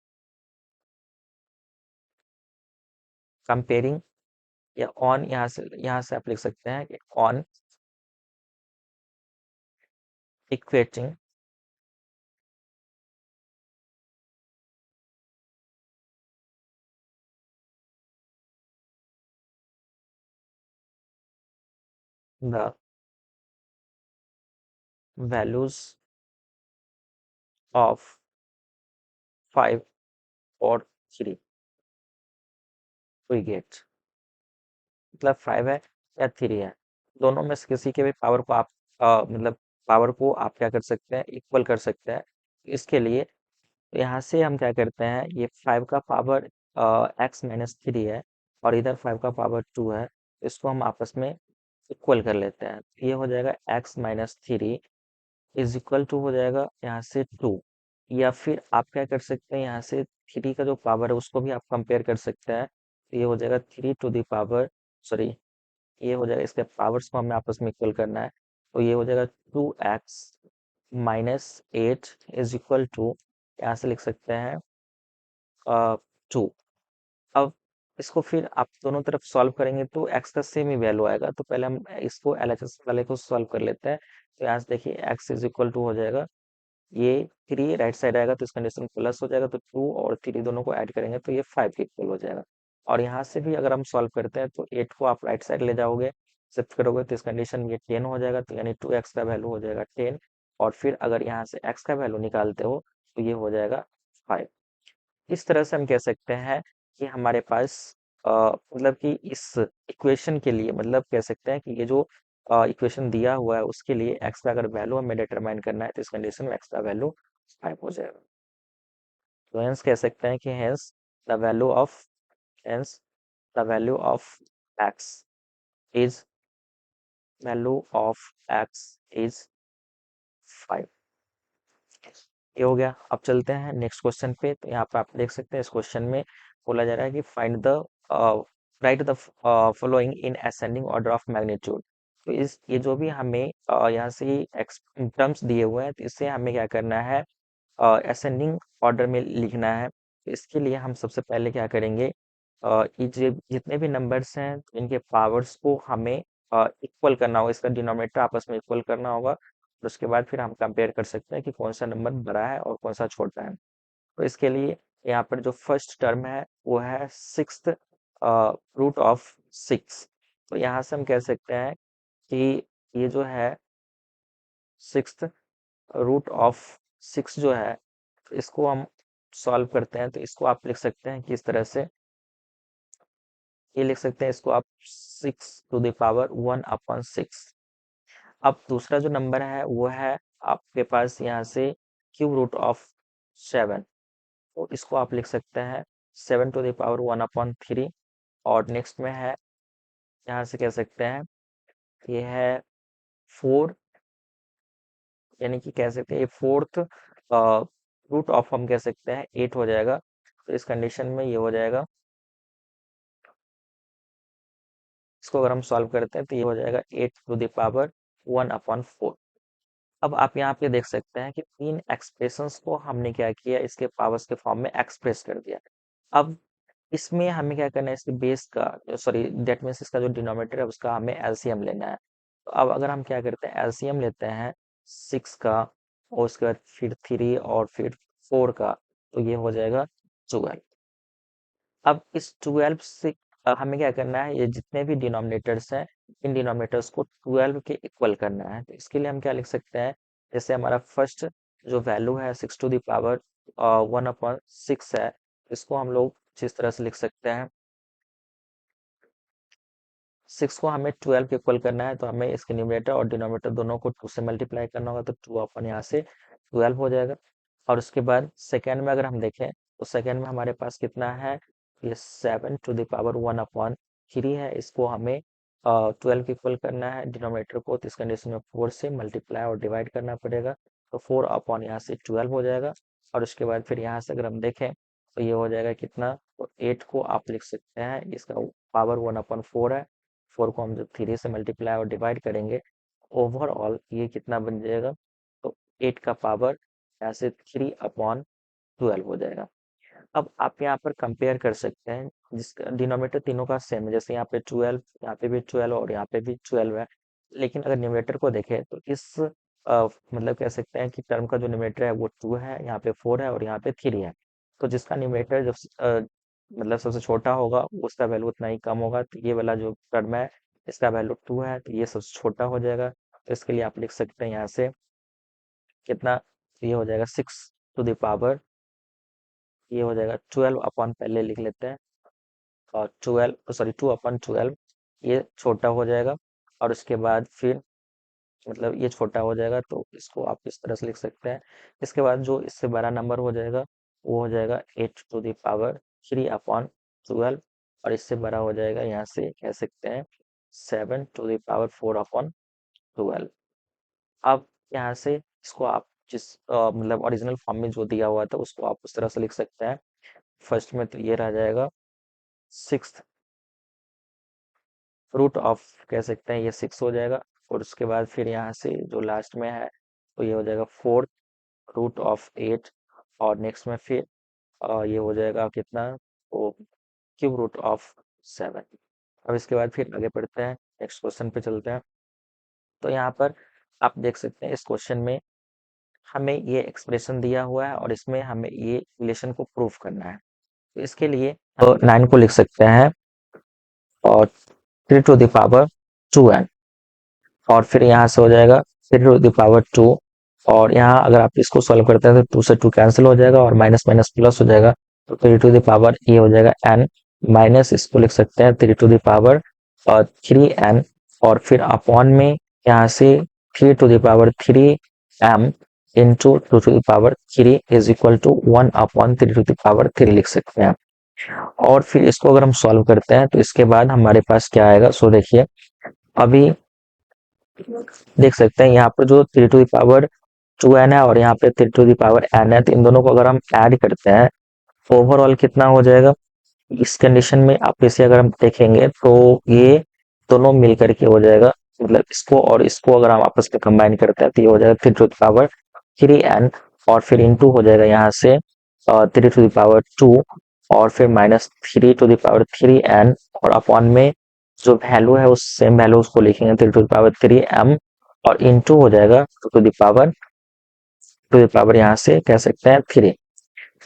कंपेयरिंग, या ऑन यहाँ से आप लिख सकते हैं कि on equating the values of 5 और 3 वी गेट, मतलब 5 है या 3 है, दोनों में से किसी के भी पावर को आप मतलब पावर को आप क्या कर सकते हैं, इक्वल कर सकते हैं। इसके लिए तो यहाँ से हम क्या करते हैं, ये 5 का पावर x-3 है, और इधर 5 का पावर 2 है, इसको हम आपस में इक्वल कर लेते हैं, तो ये हो जाएगा x-3 इज इक्वल टू हो जाएगा यहाँ से 2, या फिर आप क्या कर सकते हैं यहाँ से 3 का जो पावर है उसको भी आप कंपेयर कर सकते हैं। तो ये हो जाएगा 3 टू द पावर, सॉरी, ये हो जाएगा, इसके पावर्स को हमें आपस में इक्वल करना है। तो ये हो जाएगा 2x-8 इज इक्वल टू, यहाँ से लिख सकते हैं 2। अब इसको फिर आप दोनों तरफ सॉल्व करेंगे तो x का सेम ही वैल्यू आएगा। तो पहले हम इसको LHS वाले को सॉल्व कर लेते हैं। तो यहाँ से देखिए x इज इक्वल टू हो जाएगा, ये 3 राइट साइड आएगा तो इस कंडीशन प्लस हो जाएगा, तो 2 और 3 दोनों को ऐड करेंगे तो ये 5 के इक्वल हो जाएगा। और यहाँ से भी अगर हम सॉल्व करते हैं तो 8 को आप राइट साइड ले जाओगे, शिफ्ट करोगे तो इस कंडीशन में ये 10 हो जाएगा, तो यानी 2x का वैल्यू हो जाएगा 10। और फिर अगर यहाँ से x का वैल्यू निकालते हो तो ये हो जाएगा 5। इस तरह से हम कह सकते हैं कि हमारे पास मतलब कि इस इक्वेशन के लिए, मतलब कह सकते हैं कि ये जो इक्वेशन दिया हुआ है उसके लिए x का अगर वैल्यू हमें डिटरमाइन करना है तो इस कंडीशन में x का वैल्यू 5 हो जाएगा। तो हेंस कह सकते हैं कि hence the value of hence the x is value of x is 5। ये हो गया। अब चलते हैं नेक्स्ट क्वेश्चन पे। तो यहाँ पे आप देख सकते हैं इस क्वेश्चन में बोला जा रहा है कि find the right the following in ascending order of magnitude. तो इस ये जो भी हमें यहाँ से टर्म्स दिए हुए हैं तो इससे हमें क्या करना है, असेंडिंग ऑर्डर में लिखना है। तो इसके लिए हम सबसे पहले क्या करेंगे, ये जितने भी नंबर्स हैं तो इनके पावर्स को हमें इक्वल करना होगा, इसका डिनोमिनेटर आपस में इक्वल करना होगा। और उसके बाद फिर हम कंपेयर कर सकते हैं कि कौन सा नंबर बड़ा है और कौन सा छोटा है। तो इसके लिए यहाँ पर जो फर्स्ट टर्म है वो है सिक्स्थ रूट ऑफ 6। तो यहाँ से हम कह सकते हैं कि ये जो है सिक्स्थ रूट ऑफ 6 जो है, तो इसको हम सॉल्व करते हैं। तो इसको आप लिख सकते हैं कि इस तरह से, ये लिख सकते हैं इसको आप 6 टू द पावर 1/6। अब दूसरा जो नंबर है वो है आपके पास यहाँ से क्यूब रूट ऑफ 7। तो इसको आप लिख सकते हैं 7 टू द पावर 1/3। और नेक्स्ट में है, यहाँ से कह सकते हैं ये है 4, यानी कि कह सकते हैं ये फोर्थ रूट ऑफ, हम कह सकते हैं 8 हो जाएगा। तो इस कंडीशन में ये हो जाएगा, इसको अगर हम सॉल्व करते हैं तो ये हो जाएगा 8 टू द पावर 1/4। अब आप यहाँ पे देख सकते हैं कि तीन एक्सप्रेशंस को हमने क्या किया, इसके पावर्स के फॉर्म में एक्सप्रेस कर दिया। अब इसमें हमें क्या करना है, इसके बेस का, सॉरी दैट मीन्स इसका जो डिनोमिनेटर है उसका हमें एलसीएम लेना है। तो अब अगर हम क्या करते हैं, एलसीएम लेते हैं 6 का और उसके बाद फिर 3 और फिर 4 का, तो ये हो जाएगा 12। अब इस 12 से हमें क्या करना है, ये जितने भी डिनोमिनेटर्स हैं इन डिनोमिनेटर्स को 12 के इक्वल करना है। तो इसके लिए हम क्या लिख सकते हैं, जैसे हमारा फर्स्ट जो वैल्यू है 6 टू द पावर 1/6 है, इसको हम लोग जिस तरह से लिख सकते हैं, 6 को हमें 12 के इक्वल करना है तो हमें इसके न्यूमरेटर और डिनोमिनेटर दोनों को 2 से मल्टीप्लाई करना होगा, तो 2 अपन यहाँ से 12 हो जाएगा। और उसके बाद सेकेंड में अगर हम देखें तो सेकेंड में हमारे पास कितना है, ये 7 टू द पावर 1/3 है, इसको हमें 12 के इक्वल करना है डिनोमिनेटर को, तो इस कंडीशन में 4 से मल्टीप्लाई और डिवाइड करना पड़ेगा। तो 4 अपॉन यहाँ से 12 हो जाएगा। और उसके बाद फिर यहाँ से अगर हम देखें तो ये हो जाएगा कितना, तो 8 को आप लिख सकते हैं, इसका पावर 1/4 है, 4 को हम जब 3 से मल्टीप्लाई और डिवाइड करेंगे, ओवरऑल ये कितना बन जाएगा, तो 8 का पावर यहाँ से 3/12 हो जाएगा। अब आप यहाँ पर कंपेयर कर सकते हैं, जिसका डिनोमिनेटर तीनों का सेम है, जैसे यहाँ पे 12, यहाँ पे भी 12 और यहाँ पे भी 12 है। लेकिन अगर न्यूमरेटर को देखें तो इस मतलब कह सकते हैं कि टर्म का जो न्यूमरेटर है वो 2 है, यहाँ पे 4 है और यहाँ पे 3 है। तो जिसका न्यूमरेटर जब मतलब सबसे छोटा होगा उसका वैल्यू उतना ही कम होगा। तो ये वाला जो टर्म है इसका वैल्यू 2 है, तो ये सबसे छोटा हो जाएगा। तो इसके लिए आप लिख सकते हैं यहाँ से कितना, तो ये हो जाएगा 6 टू द पावर, ये हो जाएगा 12 अपॉन, पहले लिख लेते हैं, और 12, सॉरी 2/12, ये छोटा हो जाएगा। और उसके बाद फिर मतलब ये छोटा हो जाएगा, तो इसको आप इस तरह से लिख सकते हैं। इसके बाद जो इससे बड़ा नंबर हो जाएगा वो हो जाएगा 8 टू द पावर 3/12। और इससे बड़ा हो जाएगा, यहाँ से कह सकते हैं 7 टू द पावर 4/12। अब यहाँ से इसको आप जिस मतलब ओरिजिनल फॉर्म में जो दिया हुआ था उसको आप उस तरह से लिख सकते हैं। फर्स्ट में तो ये रह जाएगा 6 रूट ऑफ, कह सकते हैं ये 6 हो जाएगा। और उसके बाद फिर यहाँ से जो लास्ट में है तो ये हो जाएगा 4 रूट ऑफ 8। और नेक्स्ट में फिर ये हो जाएगा कितना, तो क्यूब रूट ऑफ 7। अब इसके बाद फिर आगे बढ़ते हैं, नेक्स्ट क्वेश्चन पे चलते हैं। तो यहाँ पर आप देख सकते हैं इस क्वेश्चन में हमें ये एक्सप्रेशन दिया हुआ है और इसमें हमें ये रिलेशन को प्रूफ करना है। तो इसके लिए तो 9 को लिख सकते हैं और 3 टू द पावर 2n, और फिर यहाँ से हो जाएगा 3 टू द पावर 2। और यहाँ अगर आप इसको सॉल्व करते हैं तो 2 से 2 कैंसिल हो जाएगा और माइनस माइनस प्लस हो जाएगा, तो 3 टू द पावर ये हो जाएगा n, माइनस इसको लिख सकते हैं 3 टू द पावर और 3n, और फिर अपॉन में यहाँ से 3 to the power 3m into 2 to the power 3 is equal to 1 upon 3 to the power 3 लिख सकते हैं। और फिर इसको अगर हम सॉल्व करते हैं तो इसके बाद हमारे पास क्या आएगा, सो देखिए अभी देख सकते हैं यहाँ पर जो 3 टू द पावर 2n है और यहाँ पे 3 टू द पावर n है, तो इन दोनों को अगर हम ऐड करते हैं ओवरऑल कितना हो जाएगा। इस कंडीशन में आप इसे अगर हम देखेंगे तो ये दोनों मिल करके हो जाएगा, मतलब इसको और इसको अगर हम आपस में कंबाइन करते हैं तो ये हो जाएगा 3 टू द पावर 3n, और फिर इनटू हो जाएगा यहाँ से 3 टू द पावर 2, और फिर minus 3 to the power 3n, और अपॉन में जो वैल्यू है उस सेम वैल्यू उसको लिखेंगे 3 टू द पावर 3m, और इनटू हो जाएगा 2 टू द पावर यहाँ से कह सकते हैं 3,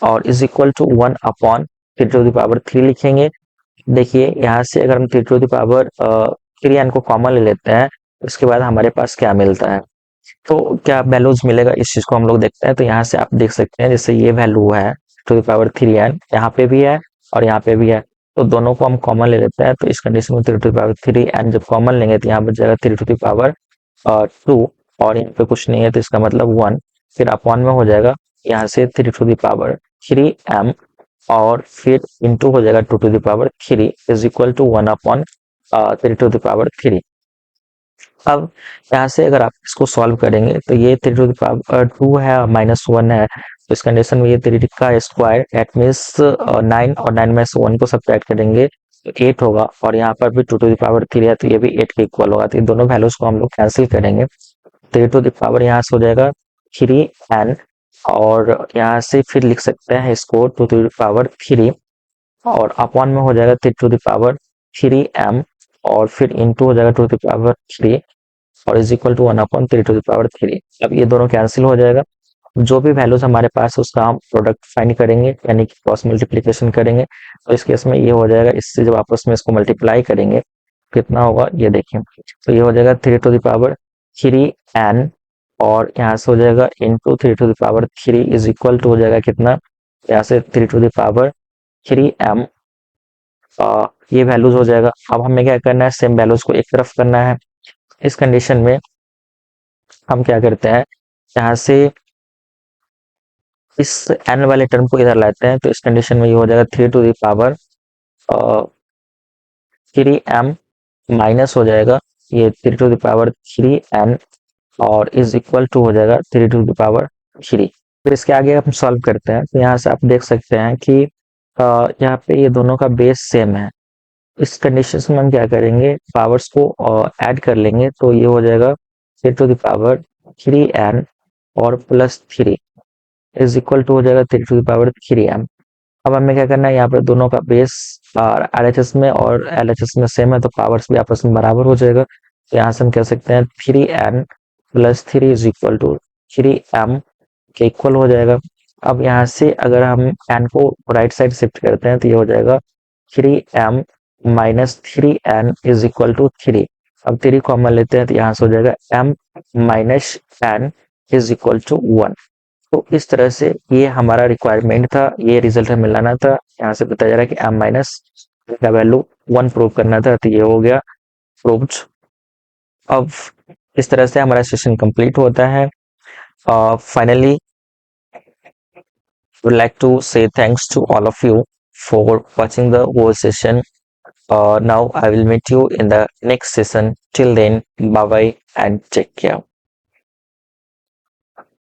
और is equal to 1 upon 3 to the power 3 लिखेंगे। देखिए यहाँ से अगर हम 3 टू द पावर 3n को कॉमन ले लेते हैं उसके बाद हमारे पास क्या मिलता है, तो क्या वैल्यूज मिलेगा इस चीज को हम लोग देखते हैं। तो यहाँ से आप देख सकते हैं जैसे ये वैल्यू है टू द पावर 3n, यहाँ पे भी है और यहाँ पे भी है, तो दोनों को हम कॉमन ले लेते हैं। तो इस कंडीशन में 3 टू द पावर 3n जब कॉमन लेंगे तो यहाँ बच जाएगा 3 टू द पावर 2, और यहाँ पे कुछ नहीं है तो इसका मतलब 1, फिर अपॉन में हो जाएगा यहाँ से 3 टू द पावर 3m, और फिर इंटू हो जाएगा 2 to the power 3 is equal to 1 upon 3 to the power 3। अब यहाँ से अगर आप इसको सॉल्व करेंगे तो ये 3 टू द पावर 2 है और माइनस 1 है, तो इस कंडीशन में ये 3 का स्क्वायर एट मीन्स 9, और 9 में से 1 को सब्ट्रैक्ट करेंगे तो 8 होगा, और यहाँ पर भी 2 टू द पावर 3 है तो ये भी 8 के इक्वल होगा। तो ये दोनों वैल्यूज को हम लोग कैंसिल करेंगे, 3 टू द पावर यहाँ से हो जाएगा 3n, और यहाँ से फिर लिख सकते हैं इसको 2 टू द पावर 3, और अपॉन में हो जाएगा 3 टू द पावर 3m, और फिर इंटू हो जाएगा 2 टू द पावर 3, और is equal to 1 upon 3 to the power 3। अब ये दोनों कैंसिल हो जाएगा, जो भी वैल्यूज हमारे पास है उसका हम प्रोडक्ट फाइंड करेंगे यानी कि क्रॉस मल्टीप्लीकेशन करेंगे। तो इस केस में ये हो जाएगा, इससे जब आपस में इसको मल्टीप्लाई करेंगे कितना होगा ये देखिए, तो ये हो जाएगा 3 टू द पावर 3n, और यहाँ से हो जाएगा into 3 to the power 3 is equal to हो जाएगा कितना, यहाँ से 3 टू द पावर 3m, ये वैल्यूज हो जाएगा। अब हमें क्या करना है, सेम वैल्यूज को एक तरफ करना है। इस कंडीशन में हम क्या करते हैं, यहाँ से इस n वाले टर्म को इधर लाते हैं, तो इस कंडीशन में ये हो जाएगा 3 to the power 3m, minus हो जाएगा ये 3 टू द पावर 3n, और इज इक्वल टू हो जाएगा 3 टू द पावर 3। फिर इसके आगे हम सॉल्व करते हैं, तो यहाँ से आप देख सकते हैं कि यहाँ पे ये दोनों का बेस सेम है। इस कंडीशन में हम क्या करेंगे, पावर्स को ऐड कर लेंगे, तो ये हो जाएगा 3 टू द पावर 3n और प्लस 3 इज इक्वल टू हो जाएगा 3 टू द पावर 3m। अब हमें क्या करना है, यहाँ पर दोनों का बेस RHS में और LHS में सेम है, तो पावर्स भी आपस में बराबर हो जाएगा। तो यहाँ से हम कह सकते हैं 3n plus 3 is equal to 3m के इक्वल हो जाएगा। अब यहाँ से अगर हम n को राइट साइड शिफ्ट करते हैं तो ये हो जाएगा 3m minus 3n is equal to 3। अब 3 कॉमन लेते हैं तो यहाँ से हो जाएगा m minus n is equal to 1। तो इस तरह से ये हमारा रिक्वायरमेंट था, ये रिजल्ट हमें लाना था। यहाँ से बताया जा रहा है कि m माइनस का वैल्यू 1 प्रूव करना था, तो ये हो गया प्रूव्ड। अब इस तरह से हमारा सेशन कंप्लीट होता है। Finally, would like to say thanks to all of you for watching the whole session. Now I will meet you in the next session. Till then, bye bye and take care.